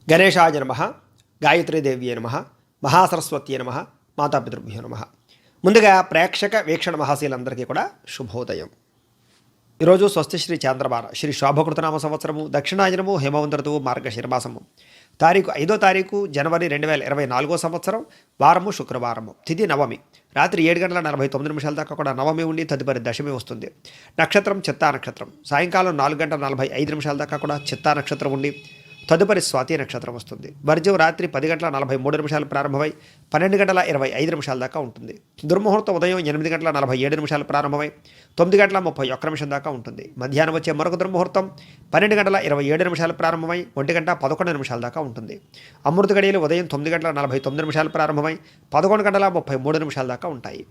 గణేశాయ నమః, గాయత్రీదేవ్యే నమః, మహాసరస్వత్యే నమః, మాతాపితృభ్యో నమః. ముందుగా ప్రేక్షక వీక్షణ మహాశీలందరికీ కూడా శుభోదయం. ఈరోజు స్వస్తి శ్రీ చాంద్రమాన శ్రీ శోభకృతనామ సంవత్సరము దక్షిణాయనము హేమవంత ఋతువు మార్గశిరమాసము తారీఖు 5వ తారీఖు జనవరి 2024 సంవత్సరం వారము శుక్రవారము తిథి నవమి రాత్రి 7:49 దాకా కూడా నవమి ఉండి తదుపరి దశమి వస్తుంది. నక్షత్రం చిత్తా నక్షత్రం సాయంకాలం 4:45 దాకా కూడా చిత్తా నక్షత్రం ఉండి తదుపరి స్వాతి నక్షత్రం వస్తుంది. వర్జం రాత్రి 10:43 ప్రారంభమై 12:25 దాకా ఉంటుంది. దుర్ముహూర్తం ఉదయం 8:47 ప్రారంభమై 9:31 దాకా ఉంటుంది. మధ్యాహ్నం వచ్చే మరొక దుర్ముహూర్తం 12:27 ప్రారంభమై 1:11 దాకా ఉంటుంది. అమృత గడియలు ఉదయం 9:49 ప్రారంభమై 11:33 దాకా ఉంటాయి.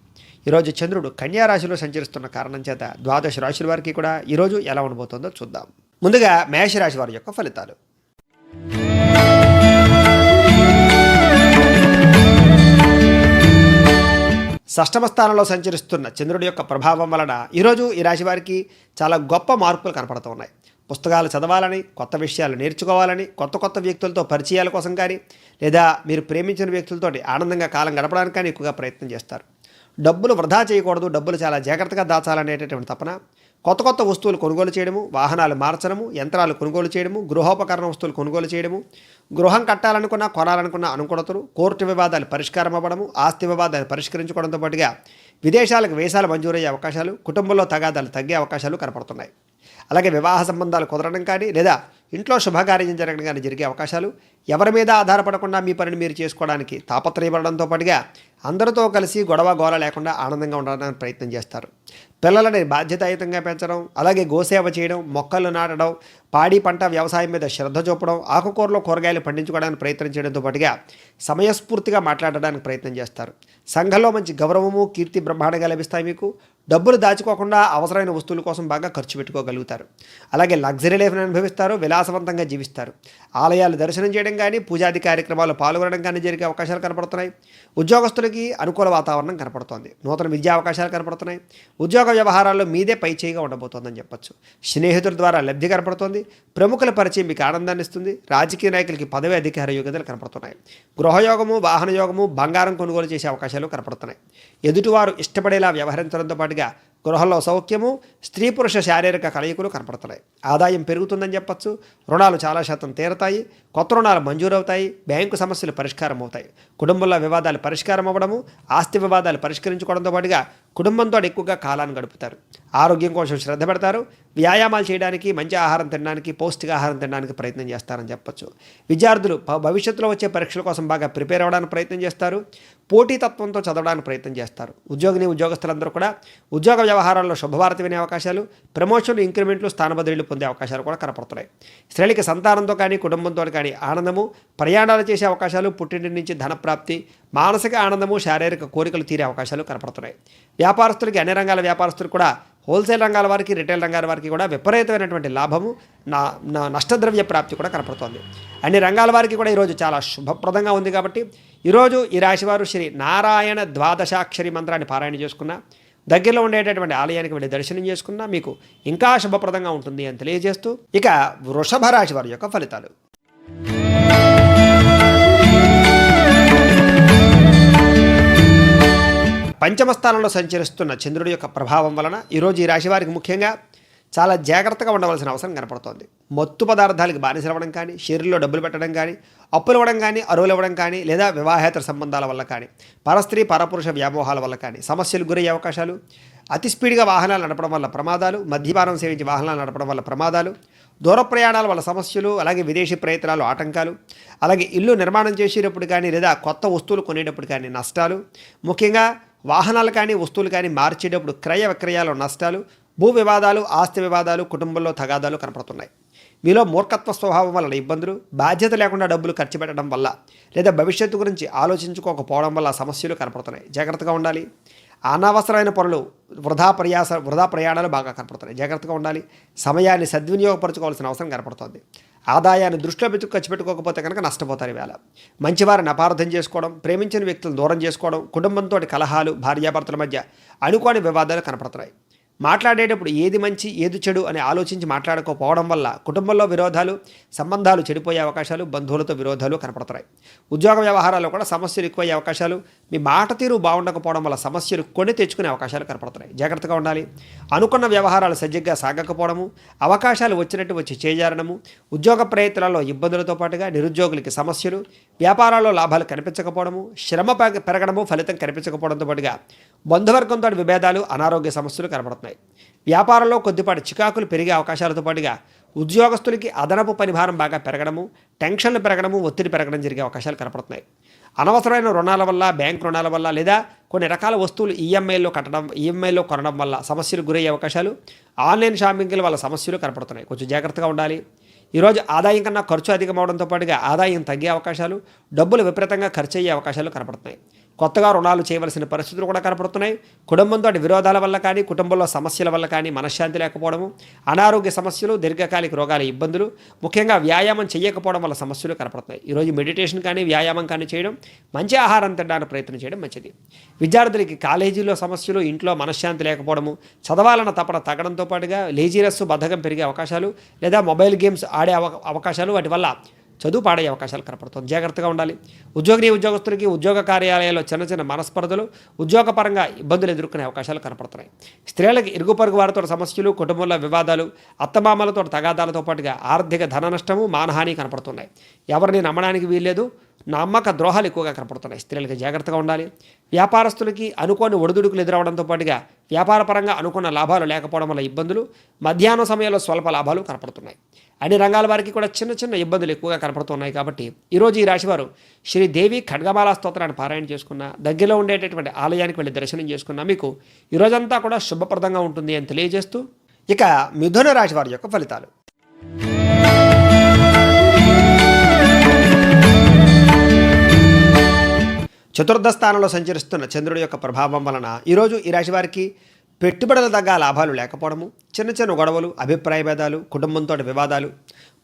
ఈరోజు చంద్రుడు కన్యా రాశిలో సంచరిస్తున్న కారణం చేత ద్వాదశ రాశుల వారికి కూడా ఈరోజు ఎలా ఉండబోతుందో చూద్దాం. ముందుగా మేషరాశి వారి యొక్క ఫలితాలు. షష్టమ స్థానంలో సంచరిస్తున్న చంద్రుడి యొక్క ప్రభావం వలన ఈరోజు ఈ రాశి వారికి చాలా గొప్ప మార్పులు కనపడుతూ ఉన్నాయి. పుస్తకాలు చదవాలని, కొత్త విషయాలు నేర్చుకోవాలని, కొత్త వ్యక్తులతో పరిచయాల కోసం కానీ లేదా మీరు ప్రేమించిన వ్యక్తులతోటి ఆనందంగా కాలం గడపడానికి కానీ ఎక్కువగా ప్రయత్నం చేస్తారు. డబ్బులు వృధా చేయకూడదు, డబ్బులు చాలా జాగ్రత్తగా దాచాలనేటటువంటి తపన, కొత్త వస్తువులు కొనుగోలు చేయడము, వాహనాలు మార్చడము, యంత్రాలు కొనుగోలు చేయడము, గృహోపకరణ వస్తువులు కొనుగోలు చేయడము, గృహం కట్టాలనుకున్న కొనాలనుకున్న అనుకూలతలు, కోర్టు వివాదాలు పరిష్కారం అవ్వడము, ఆస్తి వివాదాలు పరిష్కరించుకోవడంతో పాటుగా విదేశాలకు వీసాలు మంజూరయ్యే అవకాశాలు, కుటుంబంలో తగాదాలు తగ్గే అవకాశాలు కనపడుతున్నాయి. అలాగే వివాహ సంబంధాలు కుదరడం కానీ లేదా ఇంట్లో శుభకార్యం జరగడం కానీ జరిగే అవకాశాలు, ఎవరి మీద ఆధారపడకుండా మీ పనిని మీరు చేసుకోవడానికి తాపత్రయపడడంతో పాటుగా అందరితో కలిసి గొడవ గోల లేకుండా ఆనందంగా ఉండడానికి ప్రయత్నం చేస్తారు. పిల్లలని బాధ్యతాయుతంగా పెంచడం, అలాగే గోసేవ చేయడం, మొక్కలు నాటడం, పాడి పంట వ్యవసాయం మీద శ్రద్ధ చూపడం, ఆకుకూరలో కూరగాయలు పండించుకోవడానికి ప్రయత్నం చేయడంతో పాటుగా సమయస్ఫూర్తిగా మాట్లాడడానికి ప్రయత్నం చేస్తారు. సంఘంలో మంచి గౌరవము, కీర్తి బ్రహ్మాండంగా లభిస్తాయి. మీకు డబ్బులు దాచుకోకుండా అవసరమైన వస్తువుల కోసం బాగా ఖర్చు పెట్టుకోగలుగుతారు. అలాగే లగ్జరీ లైఫ్ని అనుభవిస్తారు, విలాసవంతంగా జీవిస్తారు. ఆలయాలు దర్శనం చేయడం కానీ, పూజాది కార్యక్రమాలు పాల్గొనడం కానీ జరిగే అవకాశాలు కనపడుతున్నాయి. ఉద్యోగస్తులకి అనుకూల వాతావరణం కనపడుతోంది. నూతన విద్యా అవకాశాలు కనపడుతున్నాయి. ఉద్యోగ వ్యవహారాల్లో మీదే పై చేయిగా ఉండబోతోందని చెప్పచ్చు. స్నేహితుల ద్వారా లబ్ధి కనపడుతోంది. ప్రముఖుల పరిచయం మీకు ఆనందాన్ని ఇస్తుంది. రాజకీయ నాయకులకి పదవి అధికార యోగ్యతలు కనపడుతున్నాయి. గృహయోగము, వాహన యోగము, బంగారం కొనుగోలు చేసే అవకాశాలు కనపడుతున్నాయి. ఎదుటివారు ఇష్టపడేలా వ్యవహరించడంతో పాటుగా గృహంలో సౌఖ్యము, స్త్రీ పురుష శారీరక కలయికలు కనపడుతున్నాయి. ఆదాయం పెరుగుతుందని చెప్పచ్చు. రుణాలు చాలా శాతం తీరతాయి. కొత్త రుణాలు మంజూరవుతాయి. బ్యాంకు సమస్యలు పరిష్కారం అవుతాయి. కుటుంబంలో వివాదాలు పరిష్కారం అవ్వడము, ఆస్తి వివాదాలు పరిష్కరించుకోవడంతో పాటుగా కుటుంబంతో ఎక్కువగా కాలాన్ని గడుపుతారు. ఆరోగ్యం కోసం శ్రద్ధ పెడతారు. వ్యాయామాలు చేయడానికి, మంచి ఆహారం తినడానికి, పౌష్టికాహారం తినడానికి ప్రయత్నం చేస్తారని చెప్పచ్చు. విద్యార్థులు భవిష్యత్తులో వచ్చే పరీక్షల కోసం బాగా ప్రిపేర్ అవ్వడానికి ప్రయత్నం చేస్తారు. పోటీతత్వంతో చదవడానికి ప్రయత్నం చేస్తారు. ఉద్యోగస్తులందరూ కూడా ఉద్యోగ వ్యవహారాల్లో శుభవార్త వినే అవకాశాలు, ప్రమోషన్లు, ఇంక్రిమెంట్లు, స్థానబదిలీలు పొందే అవకాశాలు కూడా కనపడుతున్నాయి. స్త్రీలకి సంతానంతో కానీ కుటుంబంతో కానీ ఆనందము, ప్రయాణాలు చేసే అవకాశాలు, పుట్టింటి నుంచి ధనప్రాప్తి, మానసిక ఆనందము, శారీరక కోరికలు తీరే అవకాశాలు కనపడుతున్నాయి. వ్యాపారస్తులకి, అన్ని రంగాల వ్యాపారస్తులు కూడా, హోల్సేల్ రంగాల వారికి, రిటైల్ రంగాల వారికి కూడా విపరీతమైనటువంటి లాభము, నష్టద్రవ్య ప్రాప్తి కూడా కనపడుతోంది. అన్ని రంగాల వారికి కూడా ఈరోజు చాలా శుభప్రదంగా ఉంది. కాబట్టి ఈరోజు ఈ రాశివారు శ్రీ నారాయణ ద్వాదశాక్షరి మంత్రాన్ని పారాయణ చేసుకున్న, దగ్గరలో ఉండేటటువంటి ఆలయానికి వెళ్ళి దర్శనం చేసుకున్నా మీకు ఇంకా శుభప్రదంగా ఉంటుంది అని తెలియజేస్తూ, ఇక వృషభ రాశి వారి యొక్క ఫలితాలు. పంచమ స్థానంలో సంచరిస్తున్న చంద్రుడి యొక్క ప్రభావం వలన ఈరోజు ఈ రాశి వారికి ముఖ్యంగా చాలా జాగ్రత్తగా ఉండవలసిన అవసరం కనపడుతోంది. మత్తు పదార్థాలకు బానిసలవ్వడం కానీ, షేర్లో డబ్బులు పెట్టడం కానీ, అప్పులు ఇవ్వడం కానీ, అరువులు ఇవ్వడం కానీ, లేదా వివాహేతర సంబంధాల వల్ల కానీ, పరస్త్రీ పరపురుష వ్యామోహాల వల్ల కానీ సమస్యలు గురయ్యే అవకాశాలు, అతి స్పీడ్గా వాహనాలు నడపడం వల్ల ప్రమాదాలు, మద్యపానం సేవించి వాహనాలు నడపడం వల్ల ప్రమాదాలు, దూర ప్రయాణాల వల్ల సమస్యలు, అలాగే విదేశీ ప్రయత్నాలు ఆటంకాలు, అలాగే ఇల్లు నిర్మాణం చేసేటప్పుడు కానీ లేదా కొత్త వస్తువులు కొనేటప్పుడు కానీ నష్టాలు, ముఖ్యంగా వాహనాలు కానీ వస్తువులు కానీ మార్చేటప్పుడు క్రయ విక్రయాలు నష్టాలు, భూ వివాదాలు, ఆస్తి వివాదాలు, కుటుంబంలో తగాదాలు కనపడుతున్నాయి. మీలో మూర్ఖత్వ స్వభావం వల్ల ఇబ్బందులు, బాధ్యత లేకుండా డబ్బులు ఖర్చు పెట్టడం వల్ల లేదా భవిష్యత్తు గురించి ఆలోచించుకోకపోవడం వల్ల సమస్యలు కనపడుతున్నాయి. జాగ్రత్తగా ఉండాలి. అనవసరమైన పనులు, వృధా ప్రయాణాలు బాగా కనపడుతున్నాయి. జాగ్రత్తగా ఉండాలి. సమయాన్ని సద్వినియోగపరచుకోవాల్సిన అవసరం కనపడుతోంది. ఆదాయాన్ని దృష్టిలో పెట్టుకు ఖర్చు పెట్టుకోకపోతే కనుక నష్టపోతారు. ఈవేళ మంచివారిని అపార్థం చేసుకోవడం, ప్రేమించిన వ్యక్తులను దూరం చేసుకోవడం, కుటుంబంతో కలహాలు, భార్యాభర్తల మధ్య అనుకోని వివాదాలు కనపడుతున్నాయి. మాట్లాడేటప్పుడు ఏది మంచి ఏది చెడు అని ఆలోచించి మాట్లాడుకోకపోవడం వల్ల కుటుంబంలో విరోధాలు, సంబంధాలు చెడిపోయే అవకాశాలు, బంధువులతో విరోధాలు కనపడుతున్నాయి. ఉద్యోగ వ్యవహారాల్లో కూడా సమస్యలు ఎక్కువయ్యే అవకాశాలు, మీ మాట తీరు బాగుండకపోవడం వల్ల సమస్యలు కొని తెచ్చుకునే అవకాశాలు కనపడుతున్నాయి. జాగ్రత్తగా ఉండాలి. అనుకున్న వ్యవహారాలు సరిగ్గా సాగకపోవడము, అవకాశాలు వచ్చినట్టు వచ్చి చేజారడము, ఉద్యోగ ప్రయత్నాల్లో ఇబ్బందులతో పాటుగా నిరుద్యోగులకి సమస్యలు, వ్యాపారాల్లో లాభాలు కనిపించకపోవడము, శ్రమ పెరగడము, ఫలితం కనిపించకపోవడంతో పాటుగా బంధువర్గంతో విభేదాలు, అనారోగ్య సమస్యలు కనబడుతున్నాయి. వ్యాపారంలో కొద్దిపాటి చికాకులు పెరిగే అవకాశాలతో పాటుగా ఉద్యోగస్తులకి అదనపు పనిభారం బాగా పెరగడము, టెన్షన్లు పెరగడము, ఒత్తిడి పెరగడం జరిగే అవకాశాలు కనపడుతున్నాయి. అనవసరమైన రుణాల వల్ల, బ్యాంక్ రుణాల వల్ల లేదా కొన్ని రకాల వస్తువులు ఈఎంఐలో కొనడం వల్ల సమస్యలు గురయ్యే అవకాశాలు, ఆన్లైన్ షాపింగ్ల వల్ల సమస్యలు కనపడుతున్నాయి. కొంచెం జాగ్రత్తగా ఉండాలి. ఈరోజు ఆదాయం కన్నా ఖర్చు అధికమవడంతో పాటుగా ఆదాయం తగ్గే అవకాశాలు, డబ్బులు విపరీతంగా ఖర్చు అయ్యే అవకాశాలు కనపడుతున్నాయి. కొత్తగా రుణాలు చేయవలసిన పరిస్థితులు కూడా కనపడుతున్నాయి. కుటుంబంతో విరోధాల వల్ల కానీ, కుటుంబంలో సమస్యల వల్ల కానీ మనశ్శాంతి లేకపోవడము, అనారోగ్య సమస్యలు, దీర్ఘకాలిక రోగాల ఇబ్బందులు, ముఖ్యంగా వ్యాయామం చేయకపోవడం వల్ల సమస్యలు కనపడుతున్నాయి. ఈరోజు మెడిటేషన్ కానీ, వ్యాయామం కానీ చేయడం, మంచి ఆహారం తినడానికి ప్రయత్నం చేయడం మంచిది. విద్యార్థులకి కాలేజీలో సమస్యలు, ఇంట్లో మనశ్శాంతి లేకపోవడము, చదవాలన్న తపన తగ్గడంతో పాటుగా లేజీనెస్, బద్ధకం పెరిగే అవకాశాలు లేదా మొబైల్ గేమ్స్ ఆడే అవకాశాలు, వాటి వల్ల చదువు పాడయ్యే అవకాశాలు కనపడుతుంది. జాగ్రత్తగా ఉండాలి. ఉద్యోగస్తులకి ఉద్యోగ కార్యాలయాల్లో చిన్న మనస్పర్ధలు, ఉద్యోగపరంగా ఇబ్బందులు ఎదుర్కొనే అవకాశాలు కనపడుతున్నాయి. స్త్రీలకు ఇరుగు పొరుగు వారితో సమస్యలు, కుటుంబంలో వివాదాలు, అత్తమామలతో తగాదాలతో పాటుగా ఆర్థిక ధన నష్టము, మానహాని కనపడుతున్నాయి. ఎవరిని నమ్మడానికి వీల్లేదు. నమ్మక ద్రోహాలు ఎక్కువగా కనపడుతున్నాయి. స్త్రీలకి జాగ్రత్తగా ఉండాలి. వ్యాపారస్తులకి అనుకోని ఒడిదుడుకులు ఎదురవడంతో పాటుగా వ్యాపారపరంగా అనుకున్న లాభాలు లేకపోవడం వల్ల ఇబ్బందులు, మధ్యాహ్నం సమయంలో స్వల్ప లాభాలు కనపడుతున్నాయి. అన్ని రంగాల వారికి కూడా చిన్న ఇబ్బందులు ఎక్కువగా కనపడుతున్నాయి. కాబట్టి ఈరోజు ఈ రాశివారు శ్రీదేవి ఖడ్గమాలా స్తోత్రాన్ని పారాయణ చేసుకున్న, దగ్గరలో ఉండేటటువంటి ఆలయానికి వెళ్ళి దర్శనం చేసుకున్న మీకు ఈరోజంతా కూడా శుభప్రదంగా ఉంటుంది అని తెలియజేస్తూ, ఇక మిథున రాశి వారి యొక్క ఫలితాలు. చతుర్థ స్థానంలో సంచరిస్తున్న చంద్రుడి యొక్క ప్రభావం వలన ఈరోజు ఈ రాశి వారికి పెట్టుబడుల తగ్గ లాభాలు లేకపోవడము, చిన్న గొడవలు, అభిప్రాయ భేదాలు, కుటుంబంతో వివాదాలు,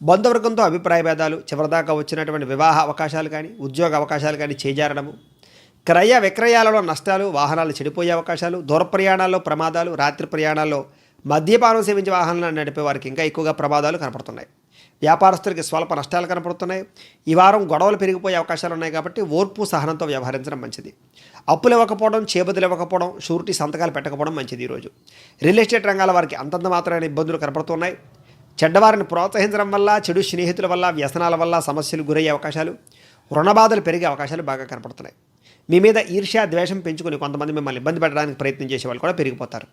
బంధువర్గంతో అభిప్రాయ భేదాలు, చివరిదాకా వచ్చినటువంటి వివాహ అవకాశాలు కానీ, ఉద్యోగ అవకాశాలు కానీ చేజారడము, క్రయ విక్రయాలలో నష్టాలు, వాహనాలు చెడిపోయే అవకాశాలు, దూర ప్రయాణాల్లో ప్రమాదాలు, రాత్రి ప్రయాణాల్లో మద్యపానం సేవించే వాహనాలను నడిపే వారికి ఇంకా ఎక్కువగా ప్రమాదాలు కనపడుతున్నాయి. వ్యాపారస్తులకి స్వల్ప నష్టాలు కనపడుతున్నాయి. ఈ వారం గొడవలు పెరిగిపోయే అవకాశాలు ఉన్నాయి. కాబట్టి ఓర్పు, సహనంతో వ్యవహరించడం మంచిది. అప్పులు ఇవ్వకపోవడం, చేబదులు ఇవ్వకపోవడం, షూరిటీ సంతకాలు పెట్టకపోవడం మంచిది. ఈరోజు రియల్ ఎస్టేట్ రంగాల వారికి అంతంత మాత్రమైన ఇబ్బందులు కనపడుతున్నాయి. చెడ్డవారిని ప్రోత్సహించడం వల్ల, చెడు స్నేహితుల వల్ల, వ్యసనాల వల్ల సమస్యలు గురయ్యే అవకాశాలు, రుణబాధలు పెరిగే అవకాశాలు బాగా కనపడుతున్నాయి. మీ మీద ఈర్ష్య, ద్వేషం పెంచుకుని కొంతమంది మిమ్మల్ని ఇబ్బంది పెట్టడానికి ప్రయత్నం చేసే వాళ్ళు కూడా పెరిగిపోతారు.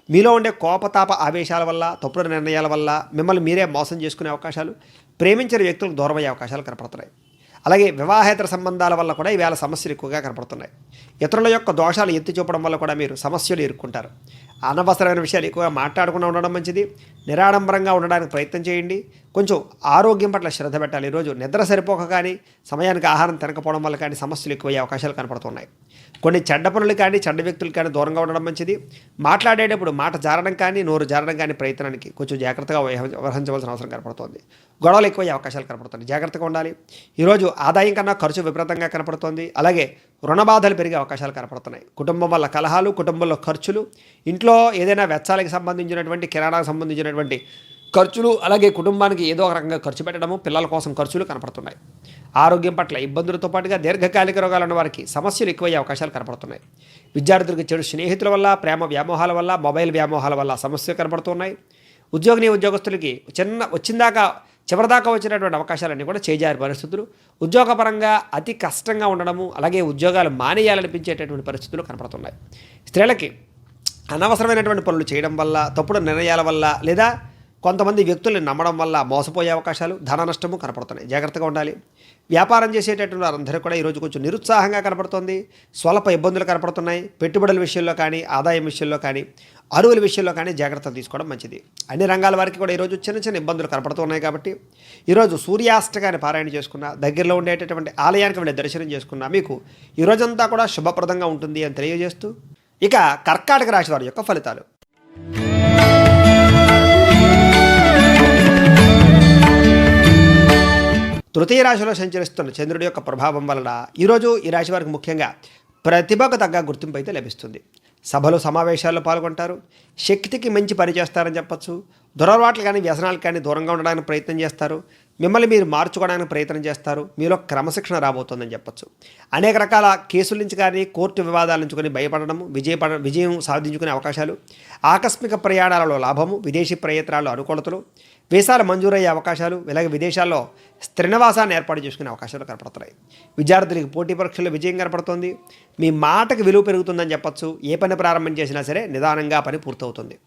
మీలో ఉండే కోపతాప ఆవేశాల వల్ల, తప్పుడు నిర్ణయాల వల్ల మిమ్మల్ని మీరే మోసం చేసుకునే అవకాశాలు, ప్రేమించిన వ్యక్తులకు దూరమయ్యే అవకాశాలు కనపడుతున్నాయి. అలాగే వివాహేతర సంబంధాల వల్ల కూడా ఈవేళ సమస్యలు ఎక్కువగా కనపడుతున్నాయి. ఇతరుల యొక్క దోషాలు ఎత్తి చూపడం వల్ల కూడా మీరు సమస్యలు ఎదుర్కొంటారు. అనవసరమైన విషయాలు ఎక్కువగా మాట్లాడకుండా ఉండడం మంచిది. నిరాడంబరంగా ఉండడానికి ప్రయత్నం చేయండి. కొంచెం ఆరోగ్యం పట్ల శ్రద్ధ పెట్టాలి. ఈరోజు నిద్ర సరిపోక కానీ, సమయానికి ఆహారం తినకపోవడం వల్ల కానీ సమస్యలు ఎక్కువయ్యే అవకాశాలు కనపడుతున్నాయి. కొన్ని చెడ్డ పనులు కానీ, చెడ్డ వ్యక్తులు కానీ దూరంగా ఉండడం మంచిది. మాట్లాడేటప్పుడు మాట జారడం కానీ, నోరు జారడం కానీ ప్రయత్నానికి కొంచెం జాగ్రత్తగా వ్యవహరించవలసిన అవసరం కనపడుతోంది. గొడవలు ఎక్కువయ్యే అవకాశాలు కనపడుతుంది. జాగ్రత్తగా ఉండాలి. ఈరోజు ఆదాయం కన్నా ఖర్చు విపరీతంగా కనపడుతోంది. అలాగే రుణబాధలు పెరిగే అవకాశాలు కనపడుతున్నాయి. కుటుంబం వల్ల కలహాలు, కుటుంబంలో ఖర్చులు, ఇంట్లో ఏదైనా వెచ్చాలకు సంబంధించినటువంటి, కిరాణాకు సంబంధించినటువంటి ఖర్చులు, అలాగే కుటుంబానికి ఏదో ఒక రకంగా ఖర్చు పెట్టడము, పిల్లల కోసం ఖర్చులు కనపడుతున్నాయి. ఆరోగ్యం పట్ల ఇబ్బందులతో పాటుగా దీర్ఘకాలిక రోగాలు ఉన్న వారికి సమస్యలు ఎక్కువయ్యే అవకాశాలు కనపడుతున్నాయి. విద్యార్థులకు చెడు స్నేహితుల వల్ల, ప్రేమ వ్యామోహాల వల్ల, మొబైల్ వ్యామోహాల వల్ల సమస్యలు కనపడుతున్నాయి. ఉద్యోగస్తులకి వచ్చిందాకా చివరిదాకా వచ్చినటువంటి అవకాశాలన్నీ కూడా చేజారి పరిస్థితులు, ఉద్యోగపరంగా అతి కష్టంగా ఉండడము, అలాగే ఉద్యోగాలు మానేయాలనిపించేటటువంటి పరిస్థితులు కనపడుతున్నాయి. స్త్రీలకి అనవసరమైనటువంటి పనులు చేయడం వల్ల, తప్పుడు నిర్ణయాల వల్ల లేదా కొంతమంది వ్యక్తుల్ని నమ్మడం వల్ల మోసపోయే అవకాశాలు, ధన నష్టము కనపడుతున్నాయి. జాగ్రత్తగా ఉండాలి. వ్యాపారం చేసేటటువంటి వారందరూ కూడా ఈరోజు కొంచెం నిరుత్సాహంగా కనపడుతుంది. స్వల్ప ఇబ్బందులు కనపడుతున్నాయి. పెట్టుబడుల విషయంలో కానీ, ఆదాయం విషయంలో కానీ, అరువుల విషయంలో కానీ జాగ్రత్తలు తీసుకోవడం మంచిది. అన్ని రంగాల వారికి కూడా ఈరోజు చిన్న ఇబ్బందులు కనపడుతున్నాయి. కాబట్టి ఈరోజు సూర్యాష్టకాన్ని పారాయణ చేసుకున్న, దగ్గరలో ఉండేటటువంటి ఆలయానికి వెళ్ళి దర్శనం చేసుకున్న మీకు ఈరోజంతా కూడా శుభప్రదంగా ఉంటుంది అని తెలియజేస్తూ, ఇక కర్కాటక రాశి వారి యొక్క ఫలితాలు. తృతీయ రాశిలో సంచరిస్తున్న చంద్రుడి యొక్క ప్రభావం వలన ఈరోజు ఈ రాశి వారికి ముఖ్యంగా ప్రతిభకు తగ్గ గుర్తింపు అయితే లభిస్తుంది. సభలు సమావేశాల్లో పాల్గొంటారు. శక్తికి మంచి పని చేస్తారని చెప్పచ్చు. దురలవాట్లు కానీ వ్యసనాలు కానీ దూరంగా ఉండడానికి ప్రయత్నం చేస్తారు. మిమ్మల్ని మీరు మార్చుకోవడానికి ప్రయత్నం చేస్తారు. మీలో క్రమశిక్షణ రాబోతుందని చెప్పచ్చు. అనేక రకాల కేసుల నుంచి కానీ కోర్టు వివాదాల నుంచి కానీ భయపడము, విజయం సాధించుకునే అవకాశాలు, ఆకస్మిక ప్రయాణాలలో లాభము, విదేశీ ప్రయత్నాల్లో అనుకూలతలు, వీసాలు మంజూరయ్యే అవకాశాలు, ఇలాగే విదేశాల్లో స్థిర నివాసాన్ని ఏర్పాటు చేసుకునే అవకాశాలు కనపడుతున్నాయి. విద్యార్థులకు పోటీ పరీక్షల్లో విజయం కనపడుతుంది. మీ మాటకు విలువ పెరుగుతుందని చెప్పచ్చు. ఏ పని ప్రారంభం చేసినా సరే నిదానంగా పని పూర్తవుతుంది.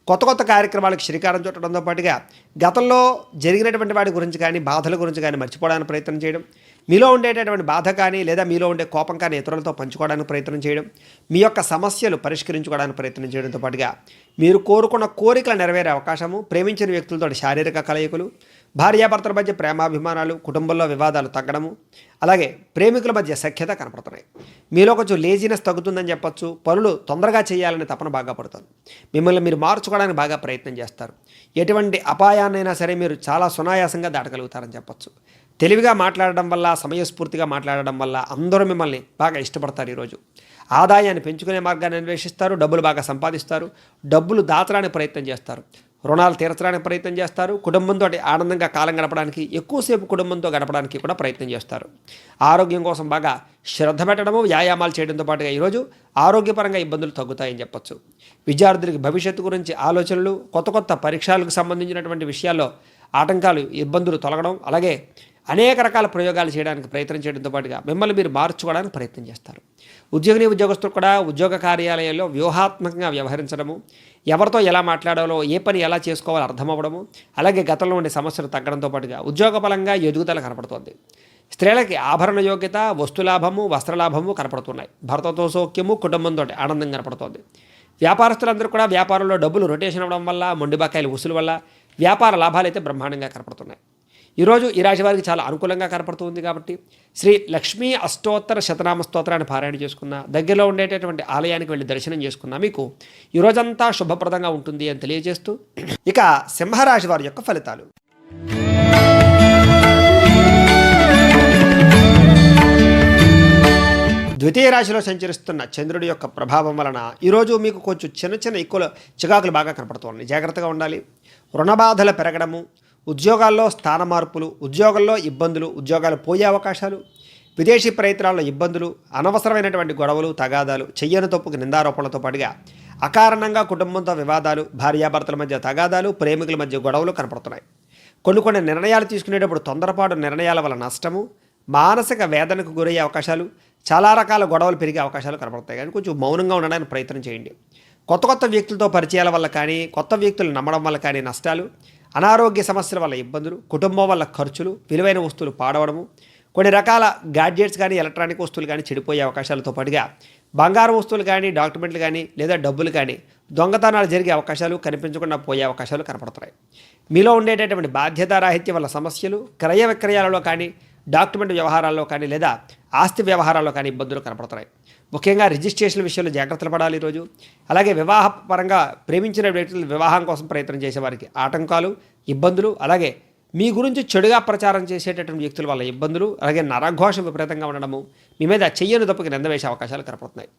కొత్త కొత్త కార్యక్రమాలకు శ్రీకారం చుట్టడంతో పాటుగా గతంలో జరిగినటువంటి వాటి గురించి కానీ బాధల గురించి కానీ మర్చిపోవడానికి ప్రయత్నం చేయడం, మీలో ఉండేటటువంటి బాధ కానీ లేదా మీలో ఉండే కోపం కానీ ఇతరులతో పంచుకోవడానికి ప్రయత్నం చేయడం, మీ యొక్క సమస్యలు పరిష్కరించుకోవడానికి ప్రయత్నం చేయడంతో పాటుగా మీరు కోరుకున్న కోరికలు నెరవేరే అవకాశము, ప్రేమించిన వ్యక్తులతో శారీరక కలయికలు, భార్యాభర్తల మధ్య ప్రేమాభిమానాలు, కుటుంబంలో వివాదాలు తగ్గడము, అలాగే ప్రేమికుల మధ్య సఖ్యత కనపడుతున్నాయి. మీలో కొంచెం లేజినెస్ తగ్గుతుందని చెప్పచ్చు. పనులు తొందరగా చేయాలనే తపన బాగా పడుతుంది. మిమ్మల్ని మీరు మార్చుకోవడానికి బాగా ప్రయత్నం చేస్తారు. ఎటువంటి అపాయాన్నైనా సరే మీరు చాలా సునాయాసంగా దాటగలుగుతారని చెప్పచ్చు. తెలివిగా మాట్లాడడం వల్ల, సమయస్ఫూర్తిగా మాట్లాడడం వల్ల అందరూ మిమ్మల్ని బాగా ఇష్టపడతారు. ఈరోజు ఆదాయాన్ని పెంచుకునే మార్గాన్ని అన్వేషిస్తారు. డబ్బులు బాగా సంపాదిస్తారు. డబ్బులు దాచడానికి ప్రయత్నం చేస్తారు. రుణాలు తీర్చడానికి ప్రయత్నం చేస్తారు. కుటుంబంతో ఆనందంగా కాలం గడపడానికి, ఎక్కువసేపు కుటుంబంతో గడపడానికి కూడా ప్రయత్నం చేస్తారు. ఆరోగ్యం కోసం బాగా శ్రద్ధ పెట్టడము, వ్యాయామాలు చేయడంతో పాటుగా ఈరోజు ఆరోగ్యపరంగా ఇబ్బందులు తగ్గుతాయని చెప్పచ్చు. విద్యార్థులకి భవిష్యత్తు గురించి ఆలోచనలు, కొత్త కొత్త పరీక్షలకు సంబంధించినటువంటి విషయాల్లో ఆటంకాలు, ఇబ్బందులు తొలగడం, అలాగే అనేక రకాల ప్రయోగాలు చేయడానికి ప్రయత్నం చేయడంతో పాటుగా మిమ్మల్ని మీరు మార్చుకోవడానికి ప్రయత్నం చేస్తారు. ఉద్యోగస్తులు కూడా ఉద్యోగ కార్యాలయాల్లో వ్యూహాత్మకంగా వ్యవహరించడము, ఎవరితో ఎలా మాట్లాడాలో, ఏ పని ఎలా చేసుకోవాలో అర్థమవ్వడము, అలాగే గతంలో ఉండే సమస్యలు తగ్గడంతో పాటుగా ఉద్యోగపరంగా ఎదుగుదల కనపడుతోంది. స్త్రీలకి ఆభరణ యోగ్యత, వస్తులాభము, వస్త్రలాభము కనపడుతున్నాయి. భర్తతో సౌఖ్యము, కుటుంబంతో ఆనందం కనపడుతోంది. వ్యాపారస్తులందరూ కూడా వ్యాపారంలో డబ్బులు రొటేషన్ అవ్వడం వల్ల, మొండి బకాయిల వసూలు వల్ల వ్యాపార లాభాలు అయితే బ్రహ్మాండంగా కనపడుతున్నాయి. ఈరోజు ఈ రాశి వారికి చాలా అనుకూలంగా కనపడుతుంది. కాబట్టి శ్రీ లక్ష్మీ అష్టోత్తర శతనామ స్తోత్రాన్ని పారాయణ చేసుకున్న, దగ్గరలో ఉండేటటువంటి ఆలయానికి వెళ్ళి దర్శనం చేసుకున్నా మీకు ఈరోజంతా శుభప్రదంగా ఉంటుంది అని తెలియజేస్తూ, ఇక సింహరాశి వారి యొక్క ఫలితాలు. ద్వితీయ రాశిలో సంచరిస్తున్న చంద్రుడి యొక్క ప్రభావం వలన ఈరోజు మీకు కొంచెం చిన్న చికాకులు బాగా కనపడుతున్నాయి. జాగ్రత్తగా ఉండాలి. రుణబాధలు పెరగడము, ఉద్యోగాల్లో స్థాన మార్పులు, ఉద్యోగాల్లో ఇబ్బందులు, ఉద్యోగాలు పోయే అవకాశాలు, విదేశీ ప్రయత్నాల్లో ఇబ్బందులు, అనవసరమైనటువంటి గొడవలు, తగాదాలు, చెయ్యని తప్పుకు నిందారోపణలతో పాటుగా అకారణంగా కుటుంబంతో వివాదాలు, భార్యాభర్తల మధ్య తగాదాలు, ప్రేమికుల మధ్య గొడవలు కనపడుతున్నాయి. కొన్ని నిర్ణయాలు తీసుకునేటప్పుడు తొందరపాటు నిర్ణయాల వల్ల నష్టము, మానసిక వేదనకు గురయ్యే అవకాశాలు, చాలా రకాల గొడవలు పెరిగే అవకాశాలు కనపడతాయి. కానీ కొంచెం మౌనంగా ఉండడానికి ప్రయత్నం చేయండి. కొత్త వ్యక్తులతో పరిచయాల వల్ల కానీ, కొత్త వ్యక్తులు నమ్మడం వల్ల కానీ నష్టాలు, అనారోగ్య సమస్యల వల్ల ఇబ్బందులు, కుటుంబం వల్ల ఖర్చులు, విలువైన వస్తువులు పాడవడము, కొన్ని రకాల గ్యాడ్జెట్స్ కానీ, ఎలక్ట్రానిక్ వస్తువులు కానీ చెడిపోయే అవకాశాలతో పాటుగా బంగారు వస్తువులు కానీ, డాక్యుమెంట్లు కానీ లేదా డబ్బులు కానీ దొంగతనాలు జరిగే అవకాశాలు, కనిపించకుండా పోయే అవకాశాలు కనపడుతున్నాయి. మీలో ఉండేటటువంటి బాధ్యతారాహిత్యం వల్ల సమస్యలు, క్రయ విక్రయాలలో కానీ, డాక్యుమెంట్ వ్యవహారాల్లో కానీ లేదా ఆస్తి వ్యవహారాల్లో కానీ ఇబ్బందులు కనపడుతున్నాయి. ముఖ్యంగా రిజిస్ట్రేషన్ విషయంలో జాగ్రత్తలు పడాలి ఈరోజు. అలాగే వివాహపరంగా ప్రేమించిన వ్యక్తులు వివాహం కోసం ప్రయత్నం చేసేవారికి ఆటంకాలు, ఇబ్బందులు, అలాగే మీ గురించి చెడుగా ప్రచారం చేసేటటువంటి వ్యక్తుల వల్ల ఇబ్బందులు, అలాగే నరఘోష విపరీతంగా ఉండడము, మీ మీద చెయ్యని తప్పుకి నిందవేసే అవకాశాలు కనపడుతున్నాయి.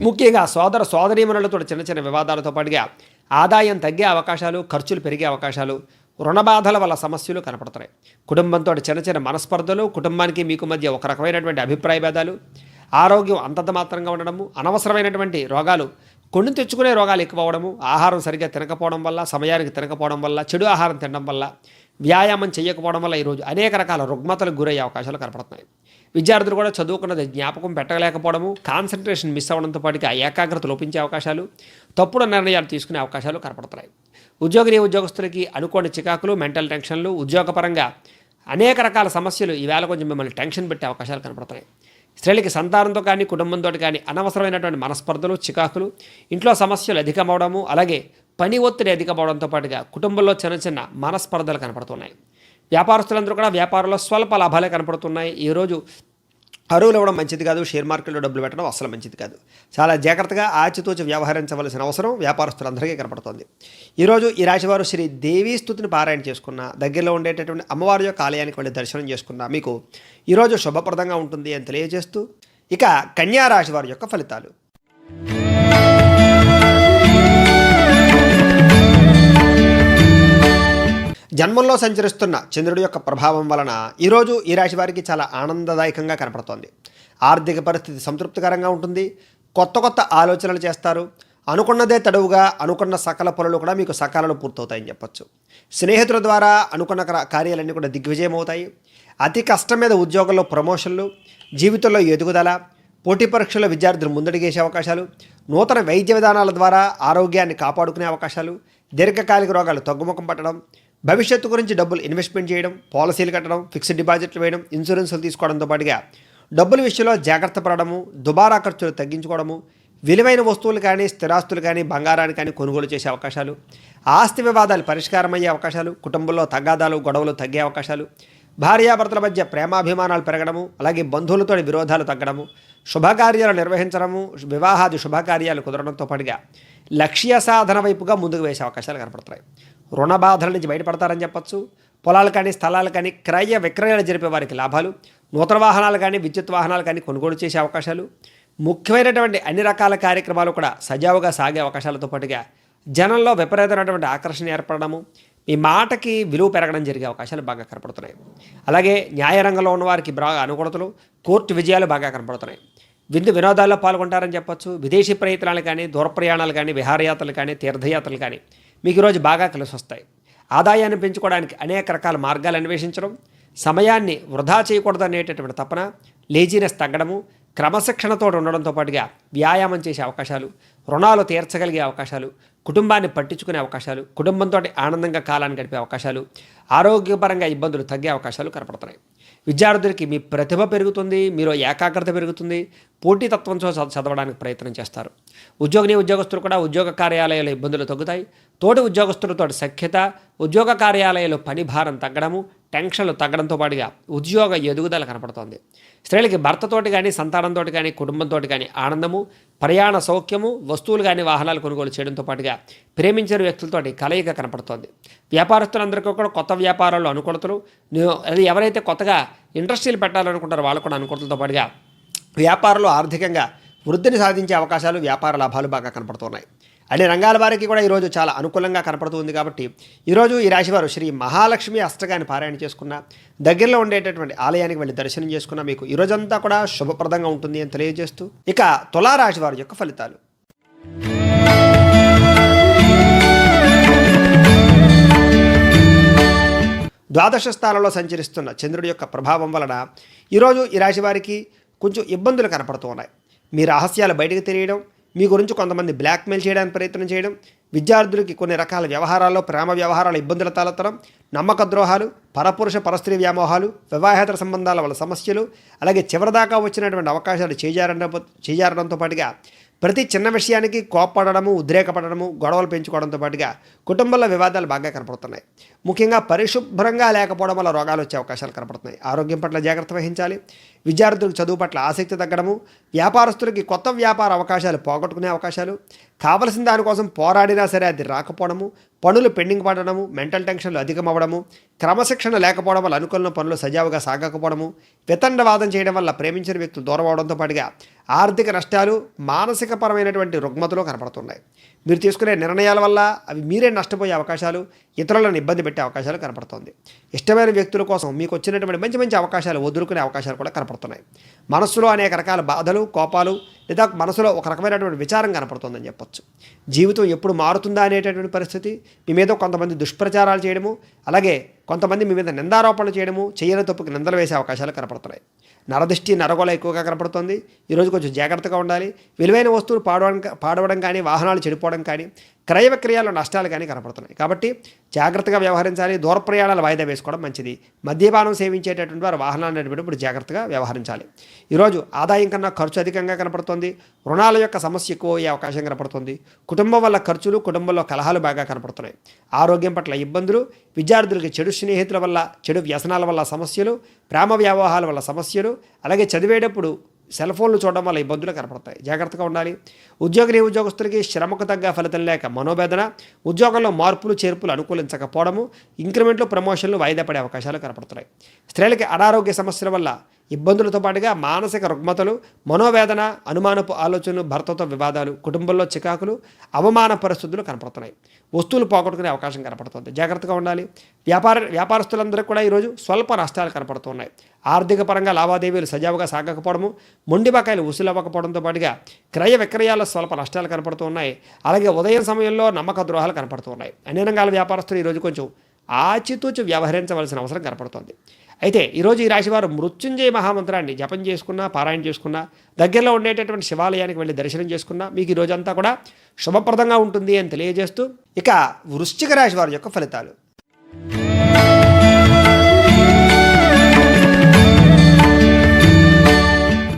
ముఖ్యంగా సోదరీమణులతో చిన్న వివాదాలతో పాటుగా ఆదాయం తగ్గే అవకాశాలు, ఖర్చులు పెరిగే అవకాశాలు, రుణబాధల వల్ల సమస్యలు కనపడుతున్నాయి. కుటుంబంతో చిన్న మనస్పర్ధలు, కుటుంబానికి మీకు మధ్య ఒక రకమైనటువంటి అభిప్రాయ భేదాలు, ఆరోగ్యం అంతంత మాత్రంగా ఉండడము, అనవసరమైనటువంటి రోగాలు, కొని తెచ్చుకునే రోగాలు ఎక్కువ అవ్వడము, ఆహారం సరిగ్గా తినకపోవడం వల్ల, సమయానికి తినకపోవడం వల్ల, చెడు ఆహారం తినడం వల్ల, వ్యాయామం చేయకపోవడం వల్ల ఈరోజు అనేక రకాల రుగ్మతలకు గురయ్యే అవకాశాలు కనపడుతున్నాయి. విద్యార్థులు కూడా చదువుకున్నది జ్ఞాపకం పెట్టలేకపోవడము, కాన్సన్ట్రేషన్ మిస్ అవ్వడంతో పాటుగా ఏకాగ్రత లోపించే అవకాశాలు, తప్పుడు నిర్ణయాలు తీసుకునే అవకాశాలు కనపడుతున్నాయి. ఉద్యోగస్తులకి అనుకోని చికాకులు, మెంటల్ టెన్షన్లు, ఉద్యోగపరంగా అనేక రకాల సమస్యలు ఈవేళ కొంచెం మిమ్మల్ని టెన్షన్ పెట్టే అవకాశాలు కనపడుతున్నాయి. స్త్రీలకి సంతానంతో కానీ, కుటుంబంతో కానీ అనవసరమైనటువంటి మనస్పర్ధలు, చికాకులు, ఇంట్లో సమస్యలు అధికమవడము, అలాగే పని ఒత్తిడి అధికమవడంతో పాటుగా కుటుంబంలో చిన్న మనస్పర్ధలు కనపడుతున్నాయి. వ్యాపారస్తులందరూ కూడా వ్యాపారంలో స్వల్ప లాభాలే కనపడుతున్నాయి. ఈరోజు అరువులు ఇవ్వడం మంచిది కాదు. షేర్ మార్కెట్లో డబ్బులు పెట్టడం అసలు మంచిది కాదు. చాలా జాగ్రత్తగా ఆచితూచి వ్యవహరించవలసిన అవసరం వ్యాపారస్తులందరికీ కనపడుతుంది. ఈరోజు ఈ రాశివారు శ్రీ దేవీ స్తుతిని పారాయణ చేసుకున్న, దగ్గరలో ఉండేటటువంటి అమ్మవారి యొక్క ఆలయానికి వెళ్ళి దర్శనం చేసుకున్న మీకు ఈరోజు శుభప్రదంగా ఉంటుంది అని తెలియజేస్తూ, ఇక కన్యా రాశి వారి యొక్క ఫలితాలు. జన్మంలో సంచరిస్తున్న చంద్రుడి యొక్క ప్రభావం వలన ఈరోజు ఈ రాశి వారికి చాలా ఆనందదాయకంగా కనపడుతోంది. ఆర్థిక పరిస్థితి సంతృప్తికరంగా ఉంటుంది. కొత్త కొత్త ఆలోచనలు చేస్తారు. అనుకున్నదే తడువుగా అనుకున్న సకల పనులు కూడా మీకు సకాలంలో పూర్తవుతాయని చెప్పొచ్చు. స్నేహితుల ద్వారా అనుకున్న కార్యాలన్నీ కూడా దిగ్విజయం అవుతాయి. అతి కష్టం మీద ఉద్యోగంలో ప్రమోషన్లు, జీవితంలో ఎదుగుదల, పోటీ పరీక్షల్లో విద్యార్థులు ముందడిగేసే అవకాశాలు, నూతన వైద్య విధానాల ద్వారా ఆరోగ్యాన్ని కాపాడుకునే అవకాశాలు, దీర్ఘకాలిక రోగాలు తగ్గుముఖం పట్టడం, భవిష్యత్తు గురించి డబ్బులు ఇన్వెస్ట్మెంట్ చేయడం, పాలసీలు కట్టడం, ఫిక్స్డ్ డిపాజిట్లు వేయడం, ఇన్సూరెన్సులు తీసుకోవడంతో పాటుగా డబ్బుల విషయంలో జాగ్రత్త పడడము, దుబారా ఖర్చులు తగ్గించుకోవడము, విలువైన వస్తువులు కానీ స్థిరాస్తులు కానీ బంగారాన్ని కానీ కొనుగోలు చేసే అవకాశాలు, ఆస్తి వివాదాలు పరిష్కారమయ్యే అవకాశాలు, కుటుంబంలో తగాదాలు గొడవలు తగ్గే అవకాశాలు, భార్యాభర్తల మధ్య ప్రేమాభిమానాలు పెరగడము, అలాగే బంధువులతో విరోధాలు తగ్గడము, శుభకార్యాలు నిర్వహించడము, వివాహాది శుభకార్యాలు కుదరడంతో పాటుగా లక్ష్య సాధన వైపుగా ముందుకు వేసే అవకాశాలు కనపడుతున్నాయి. రుణ బాధల నుంచి బయటపడతారని చెప్పచ్చు. పొలాలు కానీ స్థలాలు కానీ క్రయ విక్రయాలు జరిపే వారికి లాభాలు, నూతన వాహనాలు కానీ విద్యుత్ వాహనాలు కానీ కొనుగోలు చేసే అవకాశాలు, ముఖ్యమైనటువంటి అన్ని రకాల కార్యక్రమాలు కూడా సజావుగా సాగే అవకాశాలతో పాటుగా జనంలో విపరీతమైనటువంటి ఆకర్షణ ఏర్పడము, మీ మాటకి విలువ పెరగడం జరిగే అవకాశాలు బాగా కనపడుతున్నాయి. అలాగే న్యాయరంగంలో ఉన్న వారికి బాగా అనుకూలతలు, కోర్టు విజయాలు బాగా కనపడుతున్నాయి. వినోదాల్లో పాల్గొంటారని చెప్పొచ్చు. విదేశీ ప్రయత్నాలు కానీ, దూర ప్రయాణాలు కానీ, విహారయాత్రలు కానీ, తీర్థయాత్రలు కానీ మీకు ఈరోజు బాగా కలిసి వస్తాయి. ఆదాయాన్ని పెంచుకోవడానికి అనేక రకాల మార్గాలు అన్వేషించడం, సమయాన్ని వృధా చేయకూడదు అనేటటువంటి తపన, లేజీనెస్ తగ్గడము, క్రమశిక్షణతో ఉండడంతో పాటుగా వ్యాయామం చేసే అవకాశాలు, రుణాలు తీర్చగలిగే అవకాశాలు, కుటుంబాన్ని పట్టించుకునే అవకాశాలు, కుటుంబంతో ఆనందంగా కాలాన్ని గడిపే అవకాశాలు, ఆరోగ్యపరంగా ఇబ్బందులు తగ్గే అవకాశాలు కనపడుతున్నాయి. విద్యార్థులకి మీ ప్రతిభ పెరుగుతుంది, మీరు ఏకాగ్రత పెరుగుతుంది, పోటీతత్వంతో చదవడానికి ప్రయత్నం చేస్తారు. ఉద్యోగస్తులు కూడా ఉద్యోగ కార్యాలయాల ఇబ్బందులు తగ్గుతాయి. తోటి ఉద్యోగస్తులతో సఖ్యత, ఉద్యోగ కార్యాలయాల్లో పని భారం తగ్గడము, టెన్షన్లు తగ్గడంతో పాటుగా ఉద్యోగ ఎదుగుదల కనపడుతోంది. స్త్రీలకి భర్తతోటి కానీ, సంతానంతో కానీ, కుటుంబంతో కానీ ఆనందము, ప్రయాణ సౌఖ్యము, వస్తువులు కానీ వాహనాలు కొనుగోలు చేయడంతో పాటుగా ప్రేమించిన వ్యక్తులతోటి కలయిక కనపడుతోంది. వ్యాపారస్తులందరికీ కూడా కొత్త వ్యాపారాల్లో అనుకూలతలు, అది ఎవరైతే కొత్తగా ఇండస్ట్రీలు పెట్టాలనుకుంటారో వాళ్ళు కూడా అనుకూలతలతో పాటుగా వ్యాపారంలో ఆర్థికంగా వృద్ధిని సాధించే అవకాశాలు, వ్యాపార లాభాలు బాగా కనపడుతున్నాయి. అన్ని రంగాల వారికి కూడా ఈరోజు చాలా అనుకూలంగా కనపడుతుంది. కాబట్టి ఈరోజు ఈ రాశివారు శ్రీ మహాలక్ష్మి అష్టకాన్ని పారాయణ చేసుకున్న, దగ్గరలో ఉండేటటువంటి ఆలయానికి వెళ్ళి దర్శనం చేసుకున్న మీకు ఈరోజంతా కూడా శుభప్రదంగా ఉంటుంది అని తెలియజేస్తూ, ఇక తులారాశి వారి యొక్క ఫలితాలు. ద్వాదశ స్థానంలో సంచరిస్తున్న చంద్రుడి యొక్క ప్రభావం వలన ఈరోజు ఈ రాశి వారికి కొంచెం ఇబ్బందులు కనపడుతూ ఉన్నాయి. మీ రహస్యాలు బయటకు తెలియడం, మీ గురించి కొంతమంది బ్లాక్మెయిల్ చేయడానికి ప్రయత్నం చేయడం, విద్యార్థులకి కొన్ని రకాల వ్యవహారాల్లో ప్రేమ వ్యవహారాల ఇబ్బందులు తలెత్తడం, నమ్మక ద్రోహాలు, పరపురుష పరస్త్రీ వ్యామోహాలు, వివాహేతర సంబంధాల వల్ల సమస్యలు, అలాగే చివరిదాకా వచ్చినటువంటి అవకాశాలు చేజారడంతో పాటుగా ప్రతి చిన్న విషయానికి కోప్పడము, ఉద్రేకపడము, గొడవలు పెంచుకోవడంతో పాటుగా కుటుంబంలో వివాదాలు బాగా కనపడుతున్నాయి. ముఖ్యంగా పరిశుభ్రంగా లేకపోవడం వల్ల రోగాలు వచ్చే అవకాశాలు కనపడుతున్నాయి. ఆరోగ్యం పట్ల జాగ్రత్త వహించాలి. విద్యార్థులకు చదువు పట్ల ఆసక్తి తగ్గడము, వ్యాపారస్తులకి కొత్త వ్యాపార అవకాశాలు పోగొట్టుకునే అవకాశాలు, కావలసిన దానికోసం పోరాడినా సరే అది రాకపోవడము, పనులు పెండింగ్ పడడము, మెంటల్ టెన్షన్లు అధికమవ్వడము, క్రమశిక్షణ లేకపోవడం వల్ల అనుకున్న పనులు సజావుగా సాగకపోవడము, వితండవాదం చేయడం వల్ల ప్రేమించిన వ్యక్తులు దూరం అవడంతో పాటుగా ఆర్థిక నష్టాలు, మానసికపరమైనటువంటి రుగ్మతలు కనపడుతున్నాయి. మీరు తీసుకునే నిర్ణయాల వల్ల అవి మీరే నష్టపోయే అవకాశాలు, ఇతరులను ఇబ్బంది పెట్టే అవకాశాలు కనపడుతుంది. ఇష్టమైన వ్యక్తుల కోసం మీకు వచ్చినటువంటి మంచి మంచి అవకాశాలు వదులుకునే అవకాశాలు కూడా కనపడుతున్నాయి. మనస్సులో అనేక రకాల బాధలు, కోపాలు, లేదా మనసులో ఒక రకమైనటువంటి విచారం కనపడుతుందని చెప్పొచ్చు. జీవితం ఎప్పుడు మారుతుందా అనేటటువంటి పరిస్థితి, మీ మీద కొంతమంది దుష్ప్రచారాలు చేయడము, అలాగే కొంతమంది మీ మీద నిందారోపణలు చేయడము, చేయని తప్పుకి నిందలు వేసే అవకాశాలు కనపడుతున్నాయి. నరదృష్టి, నరగోళ ఎక్కువగా కనపడుతుంది. ఈరోజు కొంచెం జాగ్రత్తగా ఉండాలి. విలువైన వస్తువులు పాడవడం కానీ, వాహనాలు చెడిపోవడం కానీ, క్రయ విక్రయాల్లో నష్టాలు కానీ కనపడుతున్నాయి. కాబట్టి జాగ్రత్తగా వ్యవహరించాలి. దూర ప్రయాణాలు వాయిదా వేసుకోవడం మంచిది. మద్యపానం సేవించేటటువంటి వారు వాహనాలు నడిపేటప్పుడు జాగ్రత్తగా వ్యవహరించాలి. ఈరోజు ఆదాయం కన్నా ఖర్చు అధికంగా కనపడుతుంది. రుణాల యొక్క సమస్య ఎక్కువ అయ్యే అవకాశం కనపడుతుంది. కుటుంబం వల్ల ఖర్చులు, కుటుంబంలో కలహాలు బాగా కనపడుతున్నాయి. ఆరోగ్యం పట్ల ఇబ్బందులు, విద్యార్థులకి చెడు స్నేహితుల వల్ల, చెడు వ్యసనాల వల్ల సమస్యలు, ప్రేమ వ్యవహారాల వల్ల సమస్యలు, అలాగే చదివేటప్పుడు సెల్ ఫోన్లు చూడడం వల్ల ఇబ్బందులు కనపడతాయి. జాగ్రత్తగా ఉండాలి. ఉద్యోగస్తులకి శ్రమకు తగ్గ ఫలితం లేక మనోవేదన, ఉద్యోగంలో మార్పులు చేర్పులు అనుకూలించకపోవడము, ఇంక్రిమెంట్లు, ప్రమోషన్లు వాయిదా పడే అవకాశాలు కనపడుతున్నాయి. స్త్రీలకి అనారోగ్య సమస్యల వల్ల ఇబ్బందులతో పాటుగా మానసిక రుగ్మతలు, మనోవేదన, అనుమానపు ఆలోచనలు, భర్తతో వివాదాలు, కుటుంబంలో చికాకులు, అవమాన పరిస్థితులు కనపడుతున్నాయి. వస్తువులు పోగొట్టుకునే అవకాశం కనపడుతుంది. జాగ్రత్తగా ఉండాలి. వ్యాపారస్తులందరికీ కూడా ఈరోజు స్వల్ప నష్టాలు కనపడుతున్నాయి. ఆర్థిక పరంగా లావాదేవీలు సజావుగా సాగకపోవడము, మొండి బకాయిలు వసూలవ్వకపోవడంతో పాటుగా క్రయ విక్రయాల్లో స్వల్ప నష్టాలు కనపడుతూ ఉన్నాయి. అలాగే ఉదయం సమయంలో నమ్మక ద్రోహాలు కనపడుతున్నాయి. అన్ని రంగాల వ్యాపారస్తులు ఈరోజు కొంచెం ఆచితూచి వ్యవహరించవలసిన అవసరం కనపడుతోంది. అయితే ఈరోజు ఈ రాశివారు మృత్యుంజయ మహామంత్రాన్ని జపం చేసుకున్నా, పారాయణ చేసుకున్నా, దగ్గరలో ఉండేటటువంటి శివాలయానికి వెళ్ళి దర్శనం చేసుకున్నా మీకు ఈ రోజంతా కూడా శుభప్రదంగా ఉంటుంది అని తెలియజేస్తూ, ఇక వృశ్చిక రాశి వారి యొక్క ఫలితాలు.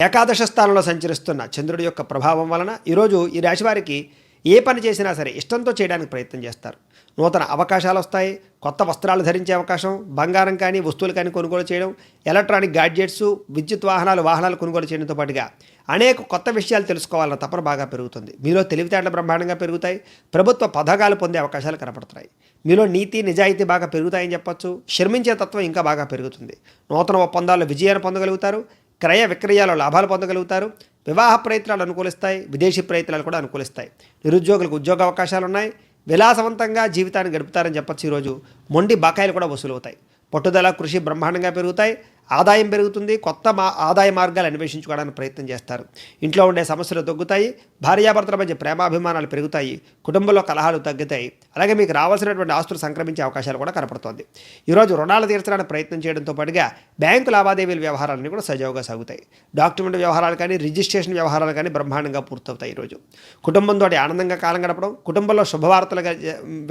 ఏకాదశ స్థానంలో సంచరిస్తున్న చంద్రుడి యొక్క ప్రభావం వలన ఈరోజు ఈ రాశి వారికి ఏ పని చేసినా సరే ఇష్టంతో చేయడానికి ప్రయత్నం చేస్తారు. నూతన అవకాశాలు వస్తాయి. కొత్త వస్త్రాలు ధరించే అవకాశం, బంగారం కానీ వస్తువులు కానీ కొనుగోలు చేయడం, ఎలక్ట్రానిక్ గాడ్జెట్స్, విద్యుత్ వాహనాలు కొనుగోలు చేయడంతో పాటుగా అనేక కొత్త విషయాలు తెలుసుకోవాలన్న తపన బాగా పెరుగుతుంది. మీలో తెలివితేటలు బ్రహ్మాండంగా పెరుగుతాయి. ప్రభుత్వ పథకాలు పొందే అవకాశాలు కనపడుతున్నాయి. మీలో నీతి నిజాయితీ బాగా పెరుగుతాయని చెప్పొచ్చు. శర్మించే తత్వం ఇంకా బాగా పెరుగుతుంది. నూతన ఒప్పందాల్లో విజయాన్ని పొందగలుగుతారు. క్రయ విక్రయాల్లో లాభాలు పొందగలుగుతారు. వివాహ ప్రయత్నాలు అనుకూలిస్తాయి. విదేశీ ప్రయత్నాలు కూడా అనుకూలిస్తాయి. నిరుద్యోగులకు ఉద్యోగ అవకాశాలు ఉన్నాయి. విలాసవంతంగా జీవితాన్ని గడుపుతారని చెప్పచ్చు. ఈరోజు మొండి బకాయిలు కూడా వసూలవుతాయి. పట్టుదల, కృషి బ్రహ్మాండంగా పెరుగుతాయి. ఆదాయం పెరుగుతుంది. కొత్త ఆదాయ మార్గాలు అన్వేషించుకోవడానికి ప్రయత్నం చేస్తారు. ఇంట్లో ఉండే సమస్యలు తగ్గుతాయి. భార్యాభర్తల మధ్య ప్రేమాభిమానాలు పెరుగుతాయి. కుటుంబంలో కలహాలు తగ్గుతాయి. అలాగే మీకు రావాల్సినటువంటి ఆస్తులు సంక్రమించే అవకాశాలు కూడా కనపడుతోంది. ఈరోజు రుణాలు తీర్చడానికి ప్రయత్నం చేయడంతో పాటుగా బ్యాంకు లావాదేవీల వ్యవహారాలన్నీ కూడా సజావుగా సాగుతాయి. డాక్యుమెంట్ వ్యవహారాలు కానీ, రిజిస్ట్రేషన్ వ్యవహారాలు కానీ బ్రహ్మాండంగా పూర్తవుతాయి. ఈరోజు కుటుంబంతో ఆనందంగా కాలం గడపడం, కుటుంబంలో శుభవార్తలుగా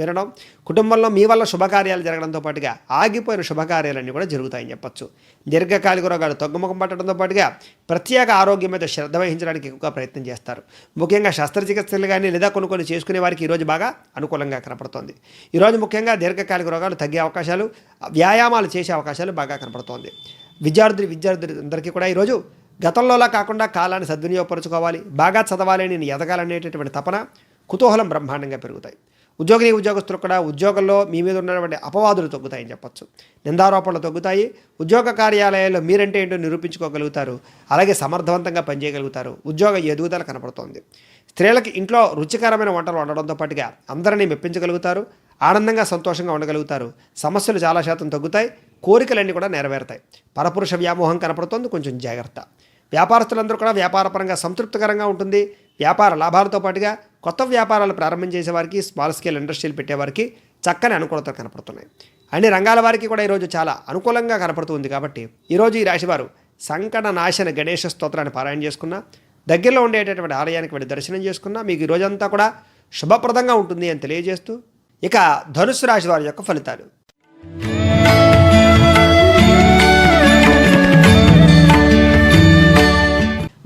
వినడం, కుటుంబంలో మీ వల్ల శుభకార్యాలు జరగడంతో పాటుగా ఆగిపోయిన శుభకార్యాలన్నీ కూడా జరుగుతాయని చెప్పచ్చు. దీర్ఘకాలిక రోగాలు తగ్గుముఖం పట్టడంతో పాటుగా ప్రత్యేక ఆరోగ్యం మీద శ్రద్ధ వహించడానికి ఎక్కువగా ప్రయత్నం చేస్తారు. ముఖ్యంగా శస్త్రచికిత్సలు కానీ లేదా కొన్ని చేసుకునే వారికి ఈరోజు బాగా అనుకూలంగా కనపడుతోంది. ఈరోజు ముఖ్యంగా దీర్ఘకాలిక రోగాలు తగ్గే అవకాశాలు, వ్యాయామాలు చేసే అవకాశాలు బాగా కనపడుతోంది. విద్యార్థులందరికీ కూడా ఈరోజు గతంలోలా కాకుండా కాలాన్ని సద్వినియోగపరుచుకోవాలి, బాగా చదవాలి, నేను ఎదగాలనేటటువంటి తపన, కుతూహలం బ్రహ్మాండంగా పెరుగుతాయి. ఉద్యోగస్తులు కూడా ఉద్యోగంలో మీ మీద ఉన్నటువంటి అపవాదులు తగ్గుతాయని చెప్పచ్చు. నిందారోపణలు తగ్గుతాయి. ఉద్యోగ కార్యాలయాల్లో మీరంటే ఏంటో నిరూపించుకోగలుగుతారు. అలాగే సమర్థవంతంగా పనిచేయగలుగుతారు. ఉద్యోగ ఎదుగుదల కనపడుతోంది. స్త్రీలకి ఇంట్లో రుచికరమైన వంటలు వండడంతో పాటుగా అందరినీ మెప్పించగలుగుతారు. ఆనందంగా సంతోషంగా ఉండగలుగుతారు. సమస్యలు చాలా శాతం తగ్గుతాయి. కోరికలన్నీ కూడా నెరవేరుతాయి. పరపురుష వ్యామోహం కనపడుతోంది, కొంచెం జాగ్రత్త. వ్యాపారస్తులందరూ కూడా వ్యాపారపరంగా సంతృప్తికరంగా ఉంటుంది. వ్యాపార లాభాలతో పాటుగా కొత్త వ్యాపారాలు ప్రారంభం చేసేవారికి, స్మాల్ స్కేల్ ఇండస్ట్రీలు పెట్టేవారికి చక్కని అనుకూలతలు కనపడుతున్నాయి. అన్ని రంగాల వారికి కూడా ఈరోజు చాలా అనుకూలంగా కనపడుతుంది. కాబట్టి ఈరోజు ఈ రాశివారు సంకట నాశన గణేష స్తోత్రాన్ని పారాయణ చేసుకున్నా, దగ్గరలో ఉండేటటువంటి ఆలయానికి వెళ్ళి దర్శనం చేసుకున్నా మీకు ఈ రోజంతా కూడా శుభప్రదంగా ఉంటుంది అని తెలియజేస్తూ, ఇక ధనుస్సు రాశి వారి యొక్క ఫలితాలు.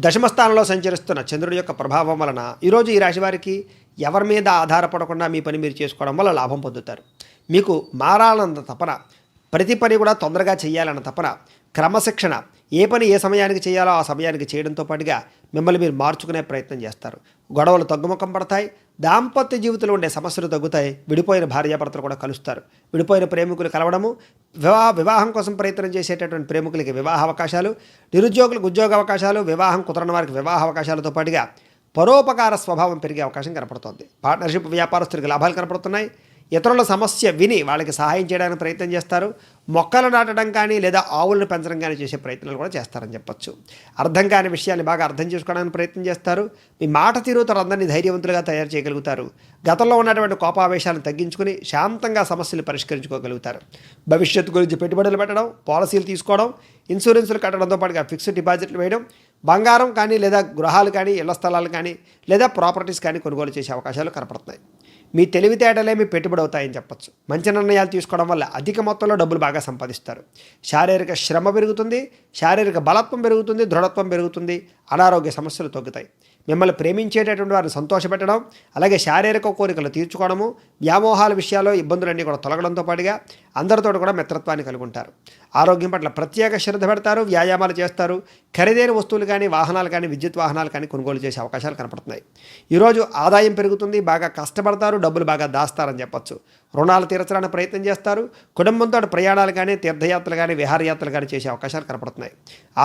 దశమస్థానంలో సంచరిస్తున్న చంద్రుడి యొక్క ప్రభావం వలన ఈరోజు ఈ రాశి వారికి ఎవరి మీద ఆధారపడకుండా మీ పని మీరు చేసుకోవడం వల్ల లాభం పొందుతారు. మీకు మారాలన్న తపన, ప్రతి పని కూడా తొందరగా చేయాలన్న తపన, క్రమశిక్షణ, ఏ పని ఏ సమయానికి చేయాలో ఆ సమయానికి చేయడంతో పాటుగా మిమ్మల్ని మీరు మార్చుకునే ప్రయత్నం చేస్తారు. గొడవలు తగ్గుముఖం పడతాయి. దాంపత్య జీవితంలో ఉండే సమస్యలు తగ్గుతాయి. విడిపోయిన భార్యాభర్తలు కూడా కలుస్తారు. విడిపోయిన ప్రేమికులు కలవడము, వివాహం కోసం ప్రయత్నం చేసేటటువంటి ప్రేమికులకి వివాహ అవకాశాలు, నిరుద్యోగులకు ఉద్యోగ అవకాశాలు, వివాహం కుదరని వారికి వివాహ అవకాశాలతో పాటుగా పరోపకార స్వభావం పెరిగే అవకాశం కనపడుతోంది. పార్ట్నర్షిప్ వ్యాపారస్తులకు లాభాలు కనపడుతున్నాయి. ఇతరుల సమస్య విని వాళ్ళకి సహాయం చేయడానికి ప్రయత్నం చేస్తారు. మొక్కలు నాటడం కానీ లేదా ఆవులను పెంచడం కానీ చేసే ప్రయత్నాలు కూడా చేస్తారని చెప్పచ్చు. అర్థం కాని విషయాన్ని బాగా అర్థం చేసుకోవడానికి ప్రయత్నం చేస్తారు. మీ మాట తీరుతో అందరినీ ధైర్యవంతులుగా తయారు చేయగలుగుతారు. గతంలో ఉన్నటువంటి కోపావేశాలను తగ్గించుకుని శాంతంగా సమస్యలు పరిష్కరించుకోగలుగుతారు. భవిష్యత్తు గురించి పెట్టుబడులు పెట్టడం, పాలసీలు తీసుకోవడం, ఇన్సూరెన్సులు కట్టడంతో పాటుగా ఫిక్స్డ్ డిపాజిట్లు వేయడం, బంగారం కానీ లేదా గృహాలు కానీ, ఇళ్ల స్థలాలు కానీ లేదా ప్రాపర్టీస్ కానీ కొనుగోలు చేసే అవకాశాలు కనపడుతున్నాయి. మీ తెలివితేటలే మీ పెట్టుబడి అవుతాయని చెప్పచ్చు. మంచి నిర్ణయాలు తీసుకోవడం వల్ల అధిక మొత్తంలో డబ్బులు బాగా సంపాదిస్తారు. శారీరక శ్రమ పెరుగుతుంది. శారీరక బలత్వం పెరుగుతుంది. దృఢత్వం పెరుగుతుంది. అనారోగ్య సమస్యలు తగ్గుతాయి. మిమ్మల్ని ప్రేమించేటటువంటి వారిని సంతోషపెట్టడం, అలాగే శారీరక కోరికలు తీర్చుకోవడము, వ్యామోహాల విషయాల్లో ఇబ్బందులన్నీ కూడా తొలగడంతో పాటుగా అందరితో కూడా మిత్రత్వాన్ని కలిగి ఉంటారు. ఆరోగ్యం పట్ల ప్రత్యేక శ్రద్ధ పెడతారు, వ్యాయామాలు చేస్తారు, ఖరీదైన వస్తువులు కానీ వాహనాలు కానీ విద్యుత్ వాహనాలు కానీ కొనుగోలు చేసే అవకాశాలు కనపడుతున్నాయి. ఈరోజు ఆదాయం పెరుగుతుంది, బాగా కష్టపడతారు, డబ్బులు బాగా దాస్తారని చెప్పొచ్చు. రుణాలు తీర్చడానికి ప్రయత్నం చేస్తారు, కుటుంబంతో ప్రయాణాలు కానీ తీర్థయాత్రలు కానీ విహారయాత్రలు కానీ చేసే అవకాశాలు కనపడుతున్నాయి.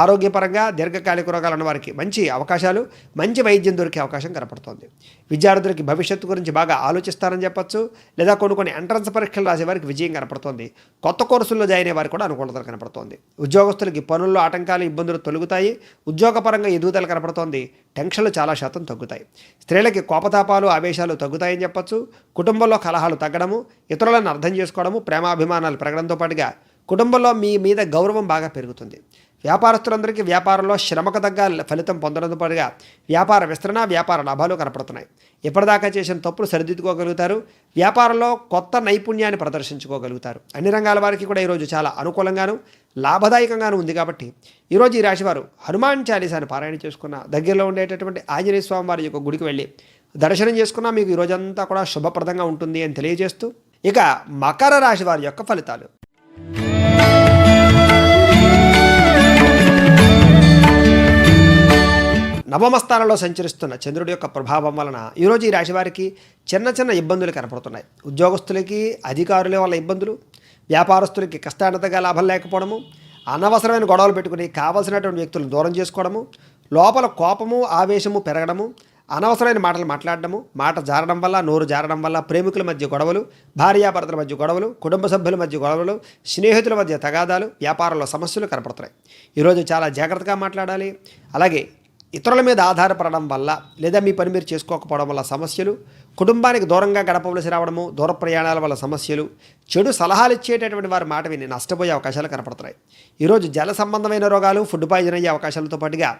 ఆరోగ్యపరంగా దీర్ఘకాలిక రోగాలు ఉన్న వారికి మంచి అవకాశాలు, మంచి వైద్యం దొరికే అవకాశం కనపడుతుంది. విద్యార్థులకి భవిష్యత్తు గురించి బాగా ఆలోచిస్తారని చెప్పొచ్చు. లేదా కొన్ని ఎంట్రన్స్ పరీక్షలు రాసే వారికి విజయం కనపడుతుంది. కొత్త కోర్సుల్లో జాయిన్ అయ్యే వారికి కూడా అనుకూలత కనపడుతుంది. ఉద్యోగస్తులకి పనుల్లో ఆటంకాలు ఇబ్బందులు తొలగుతాయి, ఉద్యోగపరంగా ఎదుగుదల కనపడుతోంది, టెన్షన్లు చాలా శాతం తగ్గుతాయి. స్త్రీలకి కోపతాపాలు ఆవేశాలు తగ్గుతాయని చెప్పొచ్చు. కుటుంబంలో కలహాలు తగ్గడము, ఇతరులను అర్థం చేసుకోవడము, ప్రేమాభిమానాలు పెరగడంతో పాటుగా కుటుంబంలో మీ మీద గౌరవం బాగా పెరుగుతుంది. వ్యాపారస్తులందరికీ వ్యాపారంలో శ్రమకు తగ్గ ఫలితం పొందడంతో పాటుగా వ్యాపార విస్తరణ, వ్యాపార లాభాలు కనపడుతున్నాయి. ఇప్పటిదాకా చేసిన తప్పులు సరిదిద్దుకోగలుగుతారు, వ్యాపారంలో కొత్త నైపుణ్యాన్ని ప్రదర్శించుకోగలుగుతారు. అన్ని రంగాల వారికి కూడా ఈరోజు చాలా అనుకూలంగాను లాభదాయకంగాను ఉంది. కాబట్టి ఈరోజు ఈ రాశివారు హనుమాన్ చాలీసాని పారాయణ చేసుకున్న, దగ్గరలో ఉండేటటువంటి ఆంజనేయ స్వామి వారి యొక్క గుడికి వెళ్ళి దర్శనం చేసుకున్నా మీకు ఈ రోజంతా కూడా శుభప్రదంగా ఉంటుంది అని తెలియజేస్తూ, ఇక మకర రాశి వారి యొక్క ఫలితాలు. నవమ స్థానంలో సంచరిస్తున్న చంద్రుడి యొక్క ప్రభావం వలన ఈరోజు ఈ రాశి వారికి చిన్న చిన్న ఇబ్బందులు కనపడుతున్నాయి. ఉద్యోగస్తులకి అధికారుల వల్ల ఇబ్బందులు, వ్యాపారస్తులకి కష్టాన్నతగా లాభం లేకపోవడము, అనవసరమైన గొడవలు పెట్టుకుని కావలసినటువంటి వ్యక్తులను దూరం చేసుకోవడము, లోపల కోపము ఆవేశము పెరగడము, అనవసరమైన మాటలు మాట్లాడడము, మాట జారడం వల్ల, నోరు జారడం వల్ల ప్రేమికుల మధ్య గొడవలు, భార్యాభర్తల మధ్య గొడవలు, కుటుంబ సభ్యుల మధ్య గొడవలు, స్నేహితుల మధ్య తగాదాలు, వ్యాపారంలో సమస్యలు కనపడుతున్నాయి. ఈరోజు చాలా జాగ్రత్తగా మాట్లాడాలి. అలాగే ఇతరుల మీద ఆధారపడడం వల్ల లేదా మీ పని మీరు చేసుకోకపోవడం వల్ల సమస్యలు, కుటుంబానికి దూరంగా గడపవలసి రావడము, దూర ప్రయాణాల వల్ల సమస్యలు, చెడు సలహాలు ఇచ్చేటటువంటి వారి మాట విని నష్టపోయే అవకాశాలు కనపడుతున్నాయి. ఈరోజు జల సంబంధమైన రోగాలు, ఫుడ్ పాయిజన్ అయ్యే అవకాశాలతో పాటుగా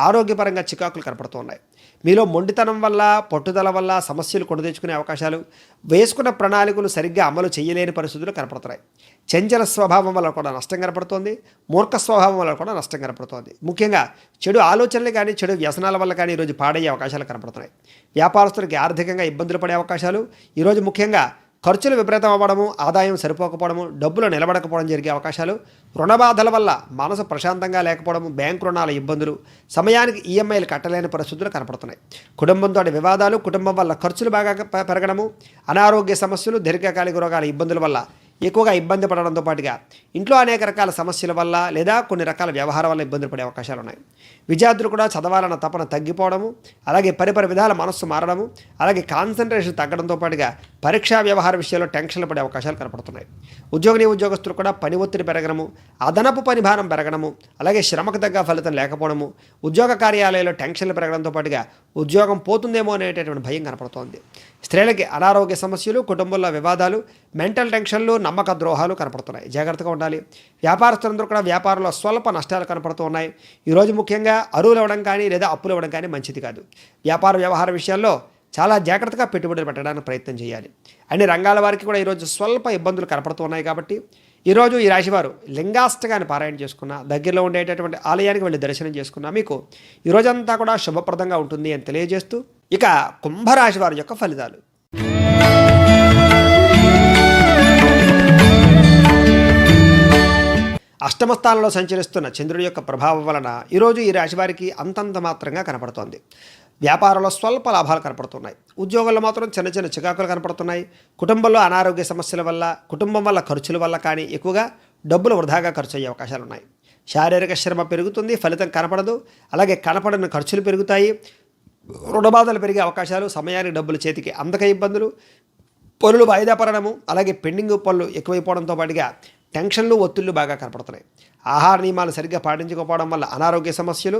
ఆరోగ్యపరంగా చికాకులు కనపడుతూ ఉన్నాయి. మీలో మొండితనం వల్ల, పట్టుదల వల్ల సమస్యలు కొని తెచ్చుకునే అవకాశాలు, వేసుకున్న ప్రణాళికలు సరిగ్గా అమలు చేయలేని పరిస్థితులు కనపడుతున్నాయి. చంచల స్వభావం వల్ల కూడా నష్టం కనపడుతోంది, మూర్ఖ స్వభావం వల్ల కూడా నష్టం కనపడుతోంది. ముఖ్యంగా చెడు ఆలోచనలు కానీ చెడు వ్యసనాల వల్ల కానీ ఈరోజు పాడయ్యే అవకాశాలు కనపడుతున్నాయి. వ్యాపారస్తులకి ఆర్థికంగా ఇబ్బందులు పడే అవకాశాలు, ఈరోజు ముఖ్యంగా ఖర్చులు విపరీతం అవ్వడము, ఆదాయం సరిపోకపోవడము, డబ్బులు నిలబడకపోవడం జరిగే అవకాశాలు, రుణబాధల వల్ల మనసు ప్రశాంతంగా లేకపోవడము, బ్యాంకు రుణాల ఇబ్బందులు, సమయానికి ఈఎంఐలు కట్టలేని పరిస్థితులు కనపడుతున్నాయి. కుటుంబంతో వివాదాలు, కుటుంబం వల్ల ఖర్చులు బాగా పెరగడము, అనారోగ్య సమస్యలు, దీర్ఘకాలిక రోగాల ఇబ్బందుల వల్ల ఎక్కువగా ఇబ్బంది పడడంతో పాటుగా ఇంట్లో అనేక రకాల సమస్యల వల్ల లేదా కొన్ని రకాల వ్యవహారం వల్ల ఇబ్బందులు పడే అవకాశాలు ఉన్నాయి. విద్యార్థులు కూడా చదవాలన్న తపన తగ్గిపోవడము, అలాగే పరిపరి విధాల మనస్సు మారడము, అలాగే కాన్సన్ట్రేషన్ తగ్గడంతో పాటుగా పరీక్షా వ్యవహార విషయాల్లో టెన్షన్లు పడే అవకాశాలు కనపడుతున్నాయి. ఉద్యోగస్తులు కూడా పని ఒత్తిడి పెరగడము, అదనపు పని భారం పెరగడము, అలాగే శ్రమకు తగ్గ ఫలితం లేకపోవడము, ఉద్యోగ కార్యాలయాల్లో టెన్షన్లు పెరగడంతో పాటుగా ఉద్యోగం పోతుందేమో అనేటటువంటి భయం కనపడుతోంది. స్త్రీలకి అనారోగ్య సమస్యలు, కుటుంబంలో వివాదాలు, మెంటల్ టెన్షన్లు, నమ్మక ద్రోహాలు కనపడుతున్నాయి. జాగ్రత్తగా ఉండాలి. వ్యాపారస్తులందరూ కూడా వ్యాపారంలో స్వల్ప నష్టాలు కనపడుతూ ఉన్నాయి. ఈరోజు ముఖ్యంగా అరువులు ఇవ్వడం కానీ లేదా అప్పులు ఇవ్వడం కానీ మంచిది కాదు. వ్యాపార వ్యవహార విషయాల్లో చాలా జాగ్రత్తగా పెట్టుబడులు పెట్టడానికి ప్రయత్నం చేయాలి. అన్ని రంగాల వారికి కూడా ఈరోజు స్వల్ప ఇబ్బందులు కనపడుతూ ఉన్నాయి. కాబట్టి ఈరోజు ఈ రాశివారు లింగాష్టకాన్ని పారాయణ చేసుకున్న, దగ్గరలో ఉండేటటువంటి ఆలయానికి వెళ్ళి దర్శనం చేసుకున్నా మీకు ఈరోజంతా కూడా శుభప్రదంగా ఉంటుంది అని తెలియజేస్తూ, ఇక కుంభరాశి వారి యొక్క ఫలితాలు. అష్టమ స్థానంలో సంచరిస్తున్న చంద్రుడి యొక్క ప్రభావం వలన ఈరోజు ఈ రాశి వారికి అంతంత మాత్రంగా కనపడుతోంది. వ్యాపారంలో స్వల్ప లాభాలు కనపడుతున్నాయి. ఉద్యోగాల్లో మాత్రం చిన్న చిన్న చికాకులు కనపడుతున్నాయి. కుటుంబంలో అనారోగ్య సమస్యల వల్ల, కుటుంబం వల్ల ఖర్చుల వల్ల కానీ ఎక్కువగా డబ్బులు వృధాగా ఖర్చు అయ్యే అవకాశాలు ఉన్నాయి. శారీరక శ్రమ పెరుగుతుంది, ఫలితం కనపడదు. అలాగే కనపడని ఖర్చులు పెరుగుతాయి, రుణబాధలు పెరిగే అవకాశాలు, సమయానికి డబ్బులు చేతికి అందక ఇబ్బందులు, పనులు వాయిదా పడడము, అలాగే పెండింగ్ పనులు ఎక్కువైపోవడంతో పాటుగా టెన్షన్లు, ఒత్తిళ్లు బాగా కనపడుతున్నాయి. ఆహార నియమాలు సరిగ్గా పాటించకపోవడం వల్ల అనారోగ్య సమస్యలు,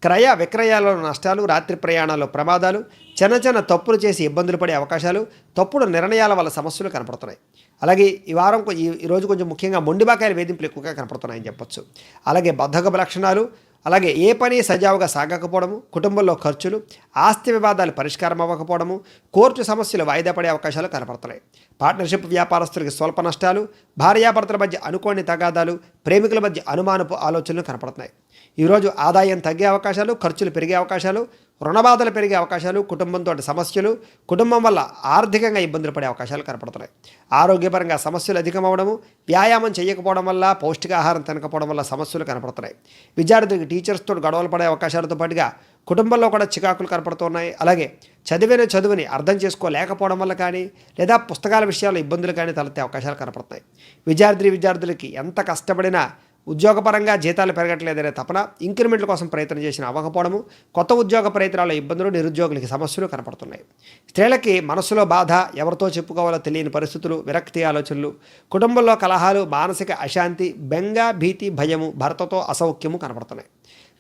క్రయ విక్రయాలలో నష్టాలు, రాత్రి ప్రయాణాల్లో ప్రమాదాలు, చిన్న చిన్న తప్పులు చేసి ఇబ్బందులు పడే అవకాశాలు, తప్పుడు నిర్ణయాల వల్ల సమస్యలు కనపడుతున్నాయి. అలాగే ఈ వారం ఈరోజు కొంచెం ముఖ్యంగా మొండిబాకాయల వేధింపులు ఎక్కువగా కనపడుతున్నాయని చెప్పొచ్చు. అలాగే బద్ధకపు లక్షణాలు, అలాగే ఏ పని సజావుగా సాగకపోవడము, కుటుంబంలో ఖర్చులు, ఆస్తి వివాదాలు పరిష్కారం అవ్వకపోవడము, కోర్టు సమస్యలు వాయిదా పడే అవకాశాలు కనపడుతున్నాయి. పార్ట్నర్షిప్ వ్యాపారస్తులకి స్వల్ప నష్టాలు, భార్యాభర్తల మధ్య అనుకోని తగాదాలు, ప్రేమికుల మధ్య అనుమానపు ఆలోచనలు కనపడుతున్నాయి. ఈరోజు ఆదాయం తగ్గే అవకాశాలు, ఖర్చులు పెరిగే అవకాశాలు, రుణబాధలు పెరిగే అవకాశాలు, కుటుంబంతో సమస్యలు, కుటుంబం వల్ల ఆర్థికంగా ఇబ్బందులు పడే అవకాశాలు కనపడుతున్నాయి. ఆరోగ్యపరంగా సమస్యలు అధికమవడము, వ్యాయామం చేయకపోవడం వల్ల, పౌష్టికాహారం తినకపోవడం వల్ల సమస్యలు కనపడుతున్నాయి. విద్యార్థులకు టీచర్స్తో గొడవలు పడే అవకాశాలతో పాటుగా కుటుంబంలో కూడా చికాకులు కనపడుతున్నాయి. అలాగే చదువుని అర్థం చేసుకోలేకపోవడం వల్ల కానీ, లేదా పుస్తకాల విషయాల్లో ఇబ్బందులు కానీ తలెత్తే అవకాశాలు కనపడుతున్నాయి. విద్యార్థులకి ఎంత కష్టపడినా ఉద్యోగపరంగా జీతాలు పెరగట్లేదనే తపన, ఇంక్రిమెంట్ల కోసం ప్రయత్నం చేసిన అవ్వకపోవడము, కొత్త ఉద్యోగ ప్రయత్నాల ఇబ్బందులు, నిరుద్యోగులకి సమస్యలు కనపడుతున్నాయి. స్త్రీలకి మనసులో బాధ, ఎవరితో చెప్పుకోవాలో తెలియని పరిస్థితులు, విరక్తి ఆలోచనలు, కుటుంబంలో కలహాలు, మానసిక అశాంతి, బెంగ, భీతి, భయము, భర్తతో అసౌఖ్యము కనపడుతున్నాయి.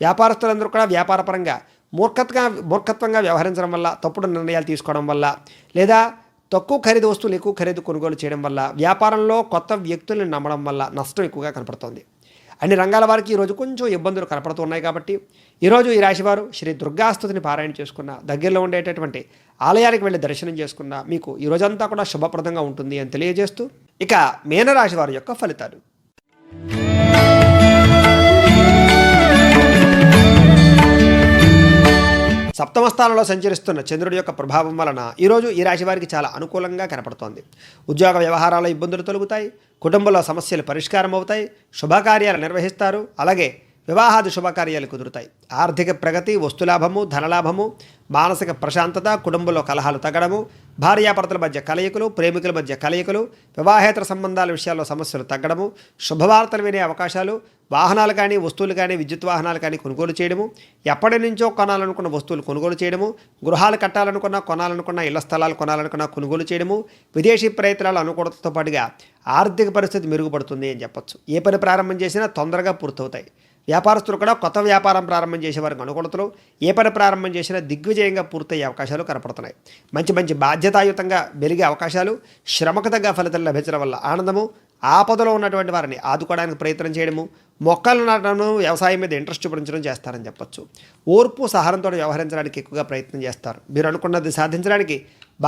వ్యాపారస్తులందరూ కూడా వ్యాపారపరంగా మూర్ఖత్వంగా వ్యవహరించడం వల్ల, తప్పుడు నిర్ణయాలు తీసుకోవడం వల్ల, లేదా తక్కువ ఖరీదు వస్తువులు ఎక్కువ ఖరీదు కొనుగోలు చేయడం వల్ల, వ్యాపారంలో కొత్త వ్యక్తుల్ని నమ్మడం వల్ల నష్టం ఎక్కువగా కనపడుతోంది. అన్ని రంగాల వారికి ఈరోజు కొంచెం ఇబ్బందులు కనపడుతున్నాయి. కాబట్టి ఈరోజు ఈ రాశివారు శ్రీ దుర్గాస్తుతిని పారాయణ చేసుకున్న, దగ్గరలో ఉండేటటువంటి ఆలయానికి వెళ్ళి దర్శనం చేసుకున్న మీకు ఈ రోజంతా కూడా శుభప్రదంగా ఉంటుంది అని తెలియజేస్తూ, ఇక మీనరాశి వారి యొక్క ఫలితాలు. సప్తమ స్థానంలో సంచరిస్తున్న చంద్రుడి యొక్క ప్రభావం వలన ఈరోజు ఈ రాశి వారికి చాలా అనుకూలంగా కనపడుతోంది. ఉద్యోగ వ్యవహారాల ఇబ్బందులు తొలగుతాయి, కుటుంబంలో సమస్యలు పరిష్కారం అవుతాయి, శుభకార్యాలు నిర్వహిస్తారు, అలాగే వివాహాది శుభకార్యాలు కుదురుతాయి. ఆర్థిక ప్రగతి, వస్తులాభము, ధనలాభము, మానసిక ప్రశాంతత, కుటుంబంలో కలహాలు తగ్గడము, భార్యాభర్తల మధ్య కలయికలు, ప్రేమికుల మధ్య కలయికలు, వివాహేతర సంబంధాల విషయాల్లో సమస్యలు తగ్గడము, శుభవార్తలు వినే అవకాశాలు, వాహనాలు కానీ, వస్తువులు కానీ, విద్యుత్ వాహనాలు కానీ కొనుగోలు చేయడము, ఎప్పటి నుంచో కొనాలనుకున్న వస్తువులు కొనుగోలు చేయడము, గృహాలు కొనాలనుకున్న ఇళ్ల స్థలాలు కొనాలనుకున్న కొనుగోలు చేయడము, విదేశీ ప్రయత్నాలు అనుకూలతతో పాటుగా ఆర్థిక పరిస్థితి మెరుగుపడుతుంది అని చెప్పొచ్చు. ఏ పని ప్రారంభం చేసినా తొందరగా పూర్తవుతాయి. వ్యాపారస్తులు కూడా కొత్త వ్యాపారం ప్రారంభం చేసే వారికి అనుకూలతలు, ఏ పని ప్రారంభం చేసినా దిగ్విజయంగా పూర్తయ్యే అవకాశాలు కనపడుతున్నాయి. మంచి బాధ్యతాయుతంగా వెలిగే అవకాశాలు, శ్రమకు తగ్గ ఫలితాలు లభించడం వల్ల ఆనందము, ఆపదలో ఉన్నటువంటి వారిని ఆదుకోవడానికి ప్రయత్నం చేయడము, మొక్కలు నాటడం, వ్యవసాయం మీద ఇంట్రెస్ట్ చూపించడం చేస్తారని చెప్పొచ్చు. ఓర్పు సహనంతో వ్యవహరించడానికి ఎక్కువగా ప్రయత్నం చేస్తారు. మీరు అనుకున్నది సాధించడానికి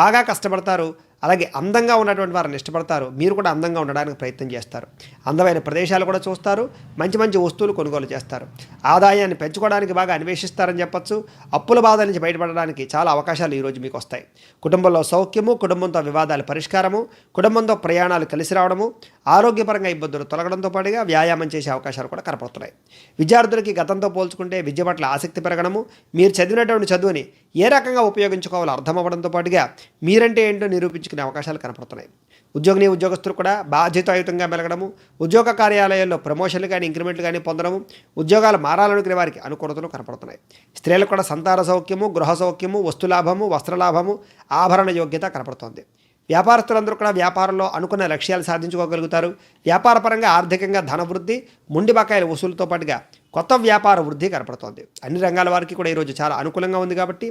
బాగా కష్టపడతారు. అలాగే అందంగా ఉన్నటువంటి వారిని ఇష్టపడతారు. మీరు కూడా అందంగా ఉండడానికి ప్రయత్నం చేస్తారు. అందమైన ప్రదేశాలు కూడా చూస్తారు. మంచి వస్తువులు కొనుగోలు చేస్తారు. ఆదాయాన్ని పెంచుకోవడానికి బాగా అన్వేషిస్తారని చెప్పొచ్చు. అప్పుల బాధ నుంచి బయటపడడానికి చాలా అవకాశాలు ఈరోజు మీకు వస్తాయి. కుటుంబంలో సౌఖ్యము, కుటుంబంతో వివాదాల పరిష్కారము, కుటుంబంతో ప్రయాణాలు కలిసి రావడము, ఆరోగ్యపరంగా ఇబ్బందులు తొలగడంతో పాటుగా వ్యాయామం చేసే అవకాశాలు కూడా కనపడుతున్నాయి. విద్యార్థులకి గతంతో పోల్చుకుంటే విద్య పట్ల ఆసక్తి పెరగడము, మీరు చదివినటువంటి చదువుని ఏ రకంగా ఉపయోగించుకోవాలో అర్థమవ్వడంతో పాటుగా మీరంటే ఏంటో నిరూపించుకునే అవకాశాలు కనపడుతున్నాయి. ఉద్యోగస్తులు కూడా బాధ్యతాయుతంగా మెలగడము, ఉద్యోగ కార్యాలయాల్లో ప్రమోషన్లు కానీ, ఇంక్రిమెంట్లు కానీ పొందడము, ఉద్యోగాలు మారాలనుకునే వారికి అనుకూలతలు కనపడుతున్నాయి. స్త్రీలకు కూడా సంతాన సౌఖ్యము, గృహ సౌఖ్యము, వస్తులాభము, వస్త్రలాభము, ఆభరణ యోగ్యత కనపడుతోంది. వ్యాపారస్తులందరూ కూడా వ్యాపారంలో అనుకున్న లక్ష్యాలు సాధించుకోగలుగుతారు. వ్యాపారపరంగా ఆర్థికంగా ధనవృద్ధి, ముండి బకాయిల వసూలుతో పాటుగా కొత్త వ్యాపార వృద్ధి కనపడుతోంది. అన్ని రంగాల వారికి కూడా ఈరోజు చాలా అనుకూలంగా ఉంది. కాబట్టి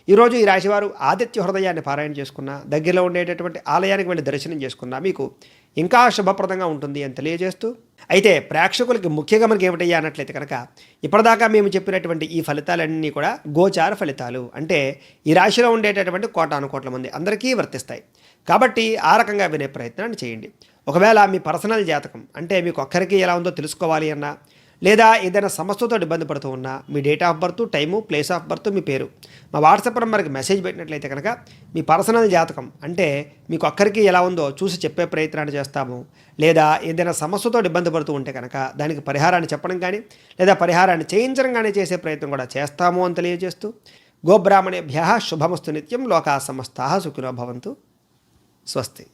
ఈరోజు ఈ రాశివారు ఆదిత్య హృదయాన్ని పారాయణ చేసుకున్న, దగ్గరలో ఉండేటటువంటి ఆలయానికి వెళ్ళి దర్శనం చేసుకున్నా మీకు ఇంకా శుభప్రదంగా ఉంటుంది అని తెలియజేస్తూ, అయితే ప్రేక్షకులకి ముఖ్యంగా మనకి ఏమిటయ్యా అన్నట్లయితే కనుక, ఇప్పటిదాకా మేము చెప్పినటువంటి ఈ ఫలితాలన్నీ కూడా గోచార ఫలితాలు, అంటే ఈ రాశిలో ఉండేటటువంటి కోటానుకోట్ల మంది అందరికీ వర్తిస్తాయి. కాబట్టి ఆ రకంగా వినే ప్రయత్నాన్ని చేయండి. ఒకవేళ మీ పర్సనల్ జాతకం అంటే మీకు ఒక్కరికి ఎలా ఉందో తెలుసుకోవాలి అన్నా, లేదా ఏదైనా సమస్యతో ఇబ్బంది పడుతూ ఉన్నా, మీ date of birth, time, place of birth, మీ పేరు మా వాట్సాప్ నెంబర్కి మెసేజ్ పెట్టినట్లయితే కనుక మీ పర్సనల్ జాతకం అంటే మీకు ఒక్కరికి ఎలా ఉందో చూసి చెప్పే ప్రయత్నాన్ని చేస్తాము. లేదా ఏదైనా సమస్యతో ఇబ్బంది పడుతూ ఉంటే కనుక దానికి పరిహారాన్ని చెప్పడం కానీ, లేదా పరిహారాన్ని చేయించడం కానీ చేసే ప్రయత్నం కూడా చేస్తాము అని తెలియజేస్తూ, గోబ్రాహ్మణేభ్యః శుభమస్తు నిత్యం, లోకా సమస్తాః సుఖినో భవంతు. స్వస్తి.